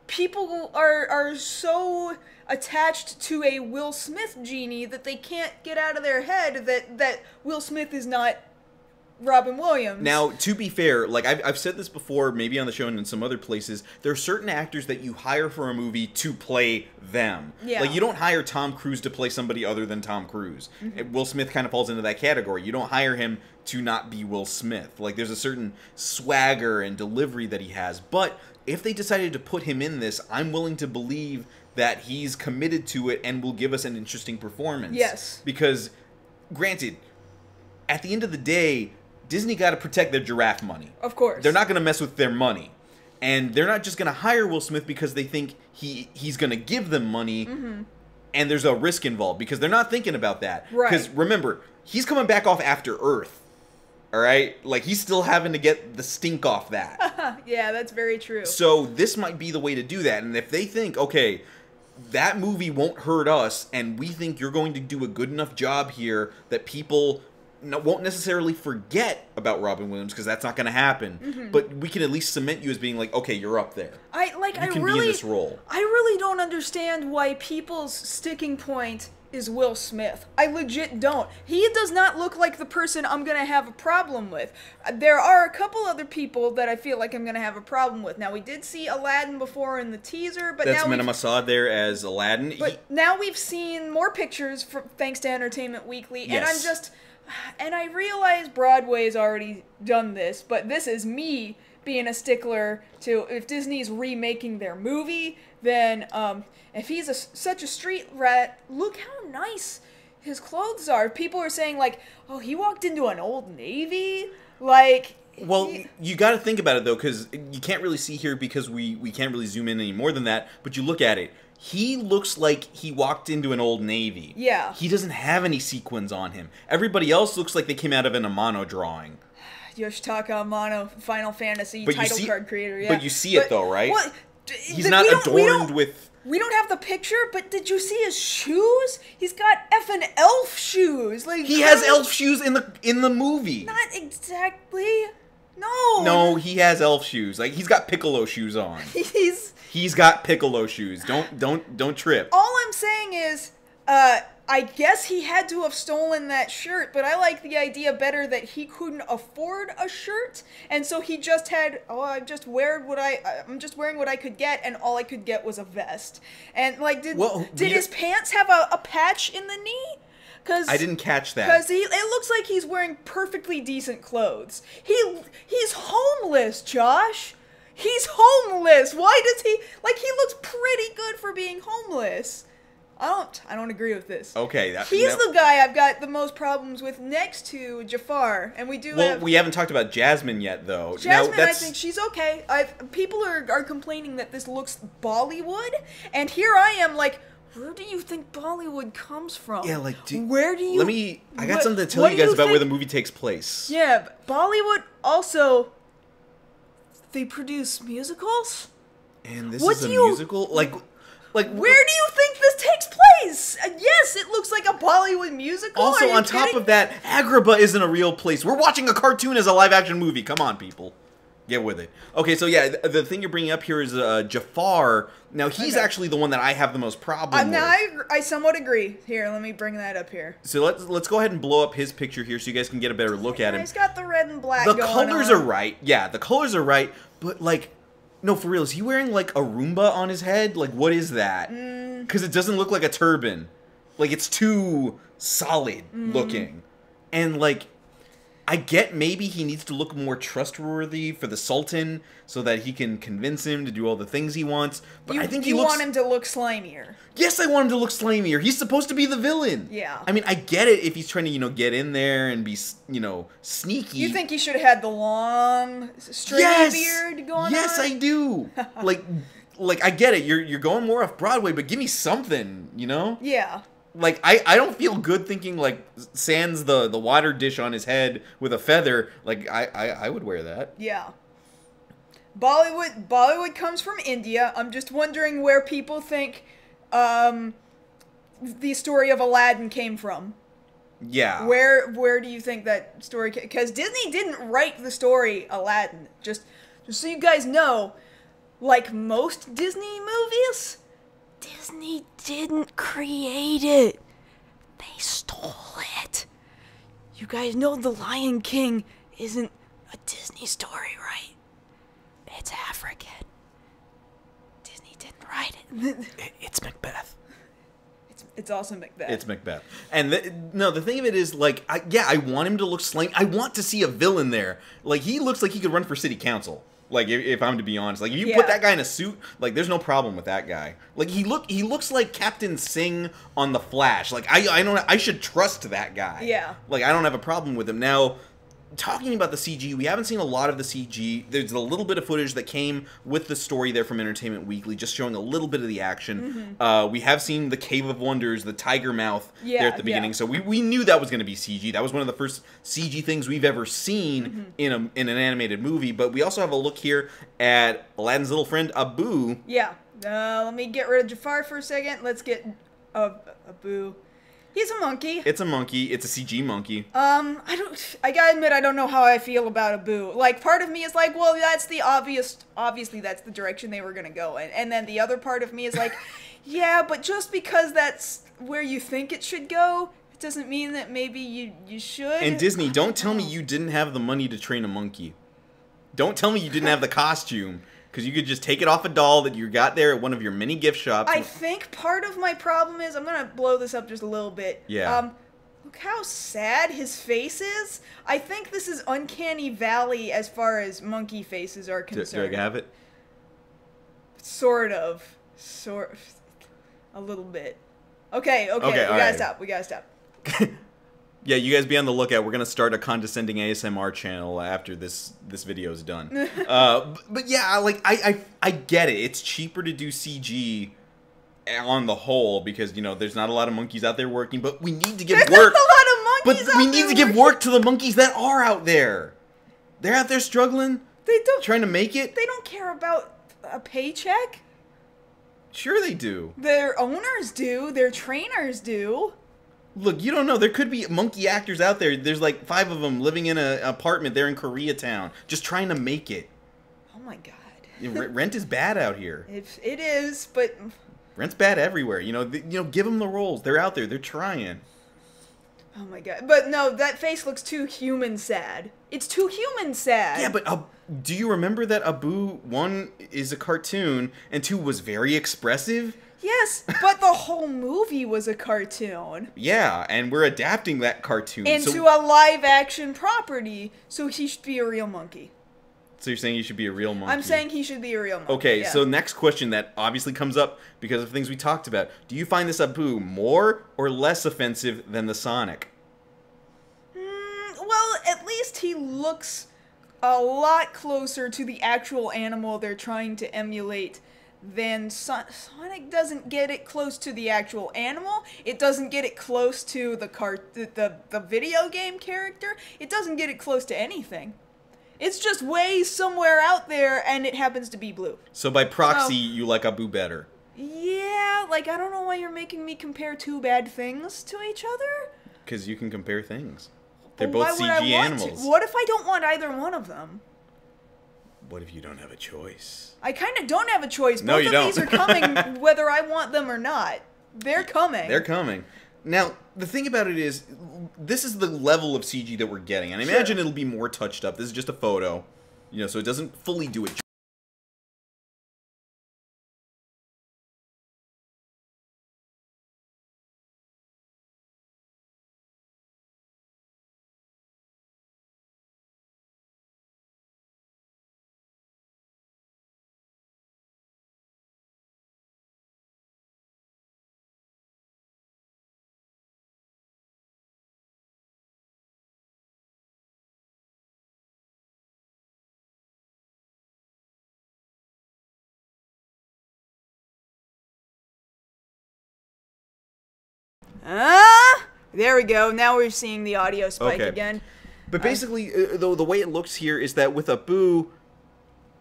people are so attached to a Will Smith genie that they can't get out of their head that Will Smith is not Robin Williams. Now, to be fair, like I've said this before, maybe on the show and in some other places, there are certain actors that you hire for a movie to play them. Yeah. Like, you don't hire Tom Cruise to play somebody other than Tom Cruise. Will Smith kind of falls into that category. You don't hire him to not be Will Smith. Like, there's a certain swagger and delivery that he has. But if they decided to put him in this, I'm willing to believe that he's committed to it and will give us an interesting performance. Yes. Because, granted, at the end of the day, Disney got to protect their giraffe money. Of course. They're not going to mess with their money. And they're not just going to hire Will Smith because they think he's going to give them money and there's a risk involved, because they're not thinking about that. Right. Because remember, he's coming back off After Earth. All right? Like, he's still having to get the stink off that. Yeah, that's very true. So this might be the way to do that. And if they think, okay, that movie won't hurt us, and we think you're going to do a good enough job here that people won't necessarily forget about Robin Williams, because that's not going to happen. But we can at least cement you as being like, okay, you're up there. You can be in this role. I really don't understand why people's sticking point is Will Smith. I legit don't. He does not look like the person I'm going to have a problem with. There are a couple other people that I feel like I'm going to have a problem with. Now, we did see Aladdin before in the teaser, but that's now Mena Massoud there as Aladdin. But now we've seen more pictures thanks to Entertainment Weekly, and Yes. I'm just... And I realize Broadway's already done this, but this is me being a stickler to, if Disney's remaking their movie, then if he's such a street rat, look how nice his clothes are. People are saying, like, oh, he walked into an Old Navy? Like... Well, you got to think about it, though, because you can't really see here because we can't really zoom in any more than that, but you look at it. He looks like he walked into an Old Navy. Yeah. He doesn't have any sequins on him. Everybody else looks like they came out of an Amano drawing. Yoshitaka Amano, Final Fantasy title card creator, yeah. But you see it, though, right? Well, he's not adorned with... We don't have the picture, but did you see his shoes? He's got effing elf shoes. Like, he has elf shoes in the movie. Not exactly. No. No, he has elf shoes. Like, he's got Piccolo shoes on. He's got Piccolo shoes. Don't trip. All I'm saying is, I guess he had to have stolen that shirt, but I like the idea better that he couldn't afford a shirt, and so he just had, I'm just wearing what I could get, and all I could get was a vest. And like, did his pants have a patch in the knee? I didn't catch that. Because it looks like he's wearing perfectly decent clothes. He's homeless, Josh. He's homeless. Why does he... Like, he looks pretty good for being homeless. I don't agree with this. Okay. He's the guy I've got the most problems with next to Jafar. And we we haven't talked about Jasmine yet, though. Jasmine, I think she's okay. People are complaining that this looks Bollywood. And here I am, like... Where do you think Bollywood comes from? Yeah, like, where do you... I got something to tell you guys about where the movie takes place. Yeah, but Bollywood also... They produce musicals? And this is a musical? Like... Where do you think this takes place? Yes, it looks like a Bollywood musical. Also, on top of that, Agrabah isn't a real place. We're watching a cartoon as a live-action movie. Come on, people. Get with it. Okay, so yeah, the thing you're bringing up here is Jafar. Now, he's actually the one that I have the most problem with. I somewhat agree. Here, let me bring that up here. So let's go ahead and blow up his picture here so you guys can get a better look at him. He's got the red and black The going colors on. are right. Yeah, the colors are right. But, like, no, for real, is he wearing, like, a Roomba on his head? Like, what is that? Because it doesn't look like a turban. Like, it's too solid looking. And, like... I get maybe he needs to look more trustworthy for the Sultan so that he can convince him to do all the things he wants. But I think you want him to look slimier. Yes, I want him to look slimier. He's supposed to be the villain. Yeah. I mean, I get it if he's trying to, get in there and be, sneaky. You think he should have had the long, stringy beard going on? Yes, I do. like I get it. You're going more off Broadway, but give me something, Yeah. Like, I don't feel good thinking, like, sans the water dish on his head with a feather. Like, I would wear that. Yeah. Bollywood comes from India. I'm just wondering where people think the story of Aladdin came from. Yeah. Where do you think that story came? Because Disney didn't write the story Aladdin. Just so you guys know, like most Disney movies, Disney didn't create it. They stole it. You guys know The Lion King isn't a Disney story, right? It's African. Disney didn't write it. It's Macbeth. It's also Macbeth. It's Macbeth. And the thing of it is, like, I want him to look slang. I want to see a villain there. Like, he looks like he could run for city council. Like, if I'm to be honest, like, if you put that guy in a suit, like, there's no problem with that guy. Like, he looks like Captain Singh on The Flash. Like, I should trust that guy. Yeah. Like, I don't have a problem with him. Now, talking about the CG, we haven't seen a lot of the CG. There's a little bit of footage that came with the story there from Entertainment Weekly, just showing a little bit of the action. Mm-hmm. We have seen the Cave of Wonders, the tiger mouth there at the beginning, so we knew that was going to be CG. That was one of the first CG things we've ever seen in an animated movie. But we also have a look here at Aladdin's little friend, Abu. Yeah. Let me get rid of Jafar for a second. Let's get Abu. He's a monkey. It's a monkey. It's a CG monkey. I gotta admit, I don't know how I feel about Abu. Like, part of me is like, well, that's the obviously that's the direction they were gonna go in. And then the other part of me is like, yeah, but just because that's where you think it should go, it doesn't mean that maybe you should. And Disney, don't tell me you didn't have the money to train a monkey. Don't tell me you didn't have the costume. Because you could just take it off a doll that you got there at one of your many gift shops. I think part of my problem is, I'm going to blow this up just a little bit. Yeah. Look how sad his face is. I think this is Uncanny Valley as far as monkey faces are concerned. Do I have it? Sort of. A little bit. Okay, we gotta stop. Yeah, you guys be on the lookout. We're going to start a condescending ASMR channel after this video is done. But yeah, like, I get it. It's cheaper to do CG on the whole because, there's not a lot of monkeys out there working, but we need to give work. There's not a lot of monkeys But we need to give work to the monkeys that are out there. They're out there struggling. Trying to make it. They don't care about a paycheck. Sure they do. Their owners do. Their trainers do. Look, you don't know. There could be monkey actors out there. There's like 5 of them living in an apartment there in Koreatown, just trying to make it. Oh my god. Rent is bad out here. It is, but rent's bad everywhere. Give them the roles. They're out there. They're trying. Oh my god. But no, that face looks too human sad. It's too human sad. Yeah, but do you remember that Abu 1 is a cartoon and 2 was very expressive? Yes, but the whole movie was a cartoon. Yeah, and we're adapting that cartoon into a live-action property, so he should be a real monkey. So you're saying he should be a real monkey? I'm saying he should be a real monkey. Okay, yeah. So next question that obviously comes up because of things we talked about. Do you find this Abu more or less offensive than the Sonic? Well, at least he looks a lot closer to the actual animal they're trying to emulate. Then Sonic doesn't get it close to the actual animal. It doesn't get it close to the video game character. It doesn't get it close to anything. It's just way somewhere out there, and it happens to be blue. So by proxy, you like Abu better? Yeah, like, I don't know why you're making me compare two bad things to each other. Because you can compare things. They're Well, both why would CG I want animals. to? What if I don't want either one of them? What if you don't have a choice? I kind of don't have a choice. No, Both you of don't. these are coming whether I want them or not. They're coming. They're coming. Now, the thing about it is, this is the level of CG that we're getting. And I Sure. imagine it'll be more touched up. This is just a photo. So it doesn't fully do it There we go. Now we're seeing the audio spike again. But basically, the way it looks here is that with Abu,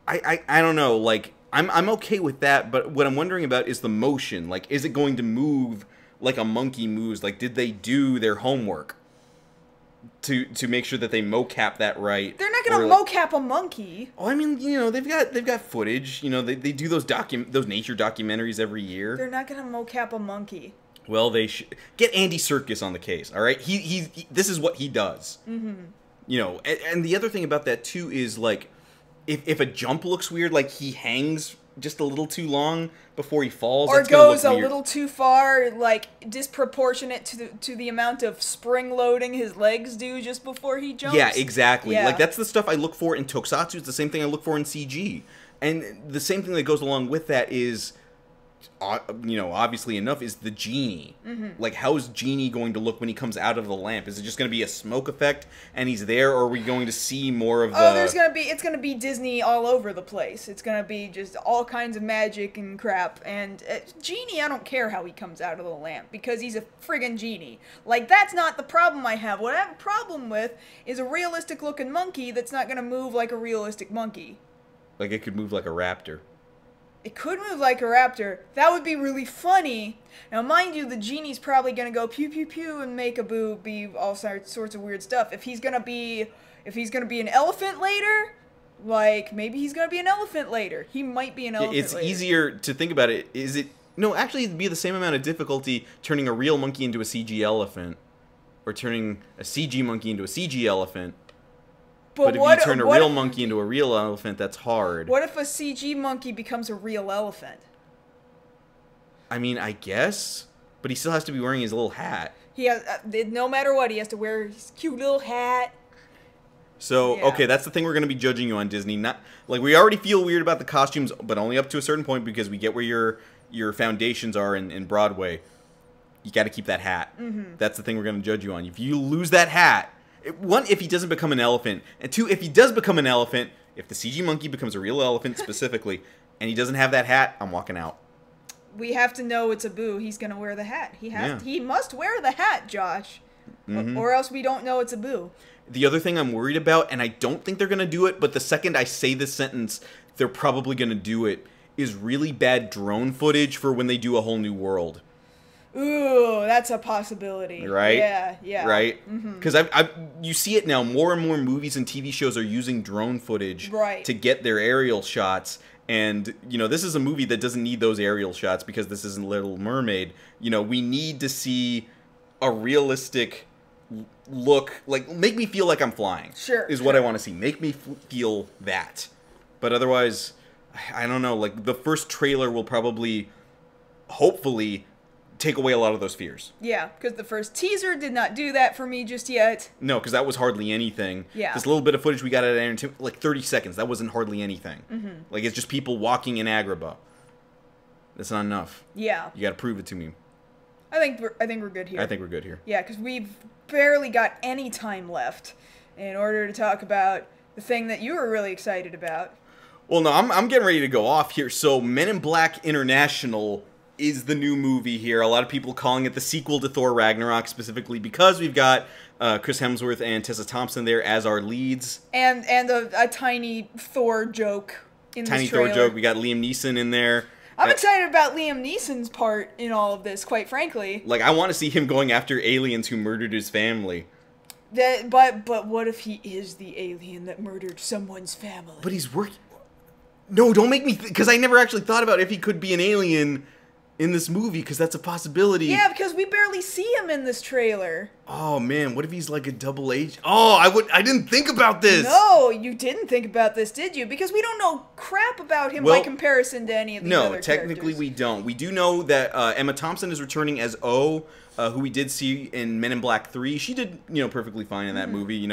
I don't know, like, I'm okay with that, but what I'm wondering about is the motion. Like, is it going to move like a monkey moves? Like, did they do their homework to make sure that they mocap that right? They're not going to mocap a monkey. Oh, I mean, you know, they've got footage. You know, they do those nature documentaries every year. They're not going to mocap a monkey. Well, they should get Andy Serkis on the case. All right, he this is what he does. Mm-hmm. You know, and the other thing about that too is, like, if a jump looks weird, like he hangs just a little too long before he falls, or goes a little too far, like disproportionate to the amount of spring loading his legs do just before he jumps. Yeah, exactly. Yeah. Like, that's the stuff I look for in Tokusatsu. It's the same thing I look for in CG, and the same thing that goes along with that is, you know, obviously enough, is the genie. Mm-hmm. Like, how's Genie going to look when he comes out of the lamp? Is it just going to be a smoke effect and he's there, or are we going to see more of the... Oh, it's going to be Disney all over the place. It's going to be just all kinds of magic and crap. And Genie, I don't care how he comes out of the lamp, because he's a friggin' genie. Like, that's not the problem I have. What I have a problem with is a realistic looking monkey that's not going to move like a realistic monkey. Like, it could move like a raptor. It could move like a raptor. That would be really funny. Now, mind you, the genie's probably gonna go pew pew pew and make Abu be all sorts of weird stuff. If he's gonna be an elephant later, like, maybe he's gonna be an elephant later. He might be an elephant. It's later. easier to think about it. Is it? No, actually, it'd be the same amount of difficulty turning a real monkey into a CG elephant, or turning a CG monkey into a CG elephant. But if you turn a real monkey into a real elephant, that's hard. What if a CG monkey becomes a real elephant? I mean, I guess, but he still has to be wearing his little hat. He has, no matter what, he has to wear his cute little hat. So, okay, that's the thing we're going to be judging you on, Disney. Not like, we already feel weird about the costumes, but only up to a certain point, because we get where your foundations are in Broadway. You got to keep that hat. Mm-hmm. That's the thing we're going to judge you on. If you lose that hat... One, if he doesn't become an elephant, and two, if he does become an elephant, if the CG monkey becomes a real elephant specifically, and he doesn't have that hat, I'm walking out. We have to know it's Abu. He's gonna wear the hat. He must wear the hat, Josh, or else we don't know it's Abu. The other thing I'm worried about, and I don't think they're gonna do it, but the second I say this sentence, they're probably gonna do it, is really bad drone footage for when they do A Whole New World. Ooh, that's a possibility. Right? Yeah. Right? Because you see it now. More and more movies and TV shows are using drone footage to get their aerial shots. And, you know, this is a movie that doesn't need those aerial shots because this isn't Little Mermaid. You know, we need to see a realistic look. Like, make me feel like I'm flying. Sure. Is what I want to see. Make me feel that. But otherwise, I don't know. Like, the first trailer will probably, hopefully, take away a lot of those fears. Yeah, because the first teaser did not do that for me just yet. No, because that was hardly anything. Yeah. This little bit of footage we got at Aaron, like 30 seconds, that wasn't hardly anything. Mm-hmm. Like, it's just people walking in Agrabah. That's not enough. Yeah. You got to prove it to me. I think we're good here. I think we're good here. Yeah, because we've barely got any time left in order to talk about the thing that you were really excited about. Well, no, I'm getting ready to go off here. So, Men in Black International is the new movie here. A lot of people calling it the sequel to Thor Ragnarok, specifically because we've got Chris Hemsworth and Tessa Thompson there as our leads. And a tiny Thor joke in this trailer. Tiny Thor joke. We got Liam Neeson in there. I'm excited about Liam Neeson's part in all of this, quite frankly. Like, I want to see him going after aliens who murdered his family. But what if he is the alien that murdered someone's family? But he's working... No, don't make me... Because I never actually thought about if he could be an alien in this movie, because that's a possibility. Yeah, because we barely see him in this trailer. Oh, man, what if he's like a double agent? Oh, I didn't think about this! No, you didn't think about this, did you? Because we don't know crap about him by comparison to any of these other characters. No, technically we don't. We do know that Emma Thompson is returning as O, who we did see in Men in Black 3. She did, perfectly fine in that movie,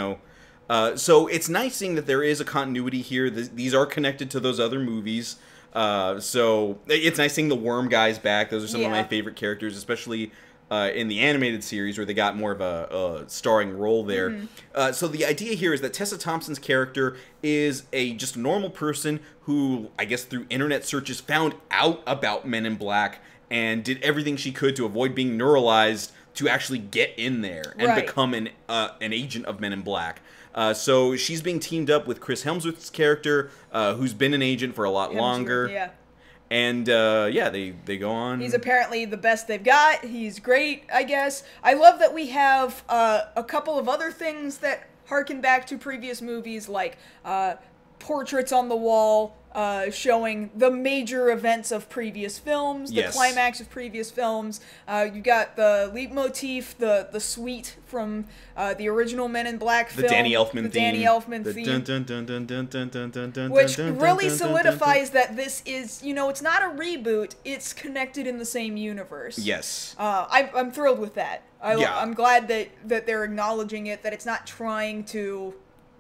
So it's nice seeing that there is a continuity here. These are connected to those other movies. So it's nice seeing the Worm guys back. Those are some of my favorite characters, especially in the animated series where they got more of a starring role there. So the idea here is that Tessa Thompson's character is just a normal person who, I guess through internet searches, found out about Men in Black and did everything she could to avoid being neuralized to actually get in there and become an agent of Men in Black. So she's being teamed up with Chris Hemsworth's character, who's been an agent for a lot longer. Yeah. And, yeah, they go on. He's apparently the best they've got. He's great, I guess. I love that we have a couple of other things that harken back to previous movies, like portraits on the wall showing the major events of previous films, the climax of previous films. You got the leitmotif, the suite from the original Men in Black film. The Danny Elfman theme. Which really solidifies that this is, you know, it's not a reboot, it's connected in the same universe. Yes. I'm thrilled with that. I'm glad that they're acknowledging it, that it's not trying to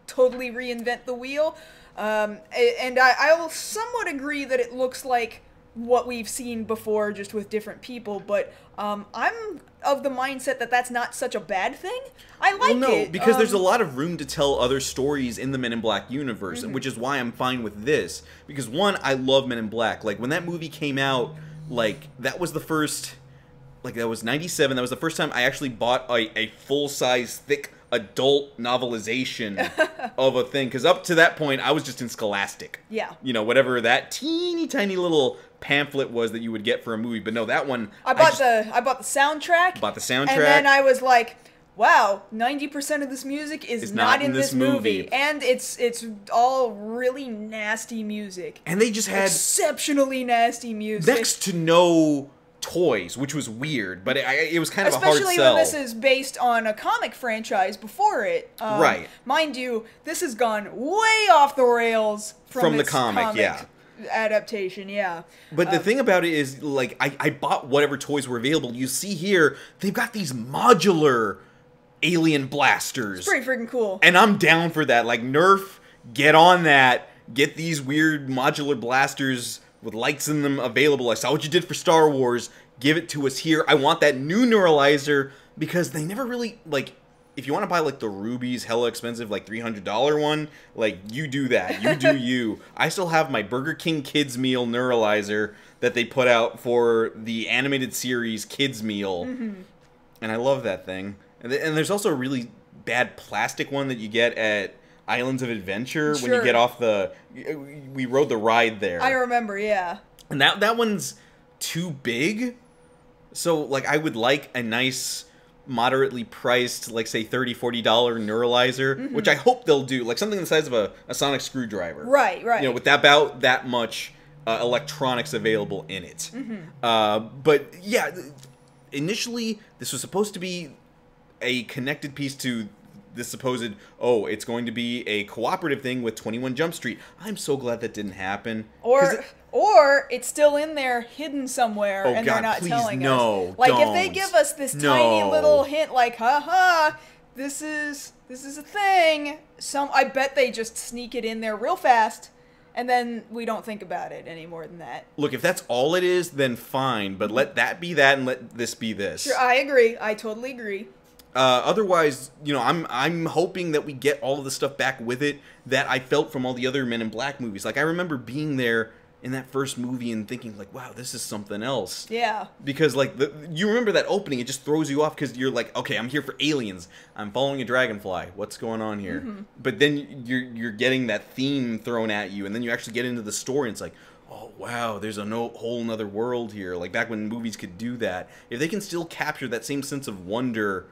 totally reinvent the wheel. And I will somewhat agree that it looks like what we've seen before, just with different people, but I'm of the mindset that that's not such a bad thing. I like it. Because there's a lot of room to tell other stories in the Men in Black universe, which is why I'm fine with this. Because, one, I love Men in Black. Like, when that movie came out, like, that was the first... Like, that was 97. That was the first time I actually bought a full-size, thick adult novelization of a thing. Because up to that point, I was just in Scholastic. Yeah. You know, whatever that teeny tiny little pamphlet was that you would get for a movie. But no, that one... I bought the soundtrack. Bought the soundtrack. And then I was like, wow, 90% of this music is not in this movie. And it's all really nasty music. And they just had... exceptionally nasty music. Next to no... toys, which was weird, but it was kind of a hard sell. Especially when this is based on a comic franchise before it. Right. Mind you, this has gone way off the rails from the comic adaptation, yeah. But the thing about it is, like, I bought whatever toys were available. You see here, they've got these modular alien blasters. It's pretty freaking cool. And I'm down for that. Like, Nerf, get on that. Get these weird modular blasters with lights in them available. I saw what you did for Star Wars. Give it to us here. I want that new neuralizer, because they never really, like, if you want to buy, like, the Ruby's hella expensive, like, $300 one, like, you do that. You do you. I still have my Burger King Kids Meal neuralizer that they put out for the animated series Kids Meal. And I love that thing. And there's also a really bad plastic one that you get at Islands of Adventure when you get off the... We rode the ride there. I remember, yeah. And that one's too big. So, like, I would like a nice, moderately priced, like, say, $30-$40 neuralizer, which I hope they'll do. Like, something the size of a sonic screwdriver. Right. You know, with about that much electronics available in it. But, yeah, initially, this was supposed to be a connected piece to... this supposed, it's going to be a cooperative thing with 21 Jump Street. I'm so glad that didn't happen. Or it's still in there, hidden somewhere, and they're not telling us. Like, if they give us this tiny little hint, like, haha, this is a thing, I bet they just sneak it in there real fast, and then we don't think about it any more than that. Look, if that's all it is, then fine, but let that be that and let this be this. Sure, I agree. I totally agree. Otherwise, you know, I'm hoping that we get all of the stuff back with it that I felt from all the other Men in Black movies. Like, I remember being there in that first movie and thinking, like, wow, this is something else. Yeah. Because, like, you remember that opening, it just throws you off because you're like, okay, I'm here for aliens. I'm following a dragonfly. What's going on here? But then you're getting that theme thrown at you, and then you actually get into the story, and it's like, oh, wow, there's a whole nother world here. Like, back when movies could do that. If they can still capture that same sense of wonder...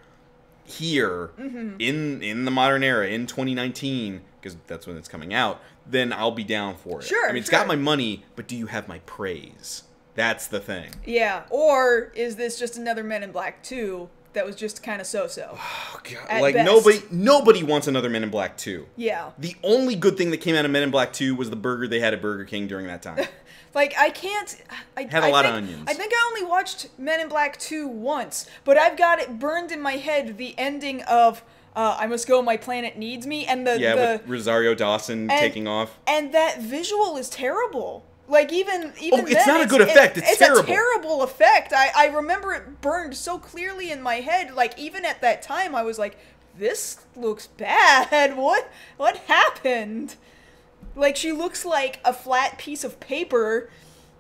here in the modern era in 2019, because that's when it's coming out, then I'll be down for it. Sure. I mean, it's got my money, but do you have my praise? That's the thing. Yeah. Or is this just another Men in Black 2 that was just kind of so-so? Oh god. Like best. nobody wants another Men in Black 2. Yeah. The only good thing that came out of Men in Black 2 was the burger they had at Burger King during that time. Like, I can't... Had a lot of onions. I think I only watched Men in Black 2 once, but I've got it burned in my head, the ending of I Must Go, My Planet Needs Me, and with Rosario Dawson taking off. And that visual is terrible. Like, even it's not a good effect. It's terrible. It's a terrible effect. I remember it burned so clearly in my head. Like, even at that time, I was like, this looks bad. What happened? Like, she looks like a flat piece of paper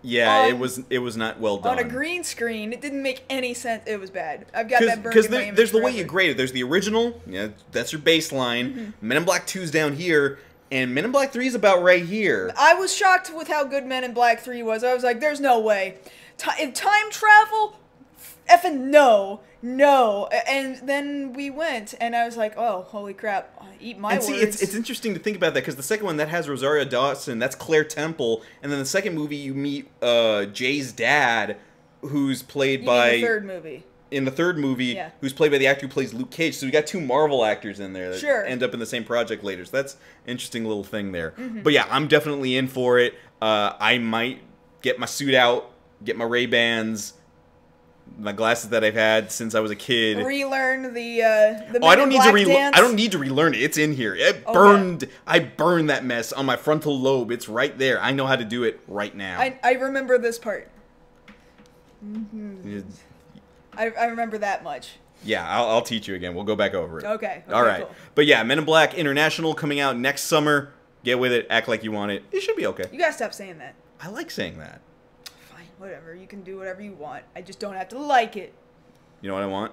Yeah, it was not well done. On a green screen, it didn't make any sense. It was bad. I've got that burned in my image there's the way forever. you grade it. There's the original, yeah, that's your baseline. Men in Black 2's down here, and Men in Black 3 is about right here. I was shocked with how good Men in Black 3 was. I was like, there's no way. In time travel? Effing no. No. And then we went, and I was like, oh, holy crap. Eat my words. See, it's interesting to think about that, because the second one, that has Rosario Dawson, that's Claire Temple, and then the second movie, you meet Jay's dad, who's played by... In the third movie. In the third movie, Yeah. who's played by the actor who plays Luke Cage. So we got two Marvel actors in there that Sure. end up in the same project later. So that's an interesting little thing there. But yeah, I'm definitely in for it. I might get my suit out, get my Ray-Bans, my glasses that I've had since I was a kid. Relearn the I don't need to dance. I don't need to relearn it. It's in here. It burned. I burned that mess on my frontal lobe. It's right there. I know how to do it right now. I remember this part. Yeah. I remember that much. Yeah, I'll teach you again. We'll go back over it. Okay. All right. Cool. But yeah, Men in Black International coming out next summer. Get with it. Act like you want it. It should be okay. You gotta stop saying that. I like saying that. Fine, whatever. You can do whatever you want. I just don't have to like it. You know what I want?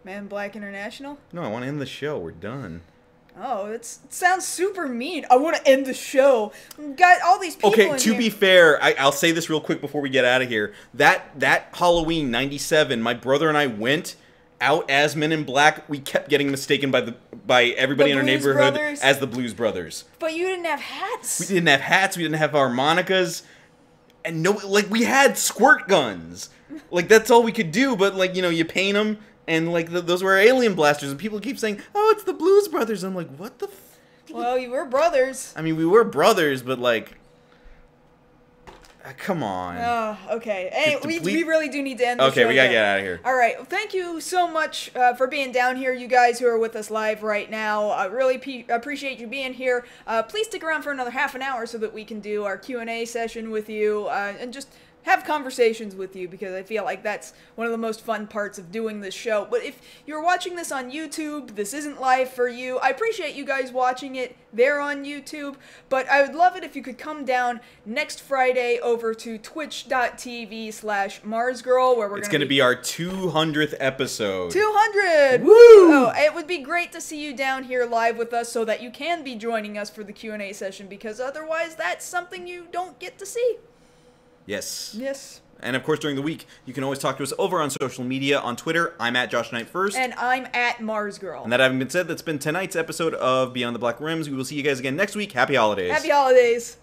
Man in Black International? No, I want to end the show. We're done. Oh, it sounds super mean. I want to end the show. Got all these people Okay, in to here. be fair, I'll say this real quick before we get out of here. That Halloween '97, my brother and I went out as Men in Black. We kept getting mistaken by everybody in our Blues neighborhood Brothers? as the Blues Brothers. But you didn't have hats. We didn't have hats. We didn't have harmonicas, and we had squirt guns. Like that's all we could do. But you paint them, and those were alien blasters. And people keep saying, "Oh, it's the Blues Brothers." I'm like, what the? Well, you were brothers. I mean, we were brothers, but come on. Oh, okay. Hey, we really do need to end the show. Okay, we gotta though. get out of here. All right. Well, thank you so much for being down here, you guys who are with us live right now. I really appreciate you being here. Please stick around for another half an hour so that we can do our Q&A session with you and just have conversations with you, because I feel like that's one of the most fun parts of doing this show. But if you're watching this on YouTube, this isn't live for you. I appreciate you guys watching it there on YouTube, but I would love it if you could come down next Friday over to twitch.tv/MarsGirl, where It's going to be our 200th episode. 200! Woo! Oh, it would be great to see you down here live with us so that you can be joining us for the Q&A session, because otherwise that's something you don't get to see. Yes. Yes. And of course, during the week, you can always talk to us over on social media. On Twitter, I'm at Josh Knight First. And I'm at MarsGirl. And that having been said, that's been tonight's episode of Beyond the Black Rims. We will see you guys again next week. Happy holidays. Happy holidays.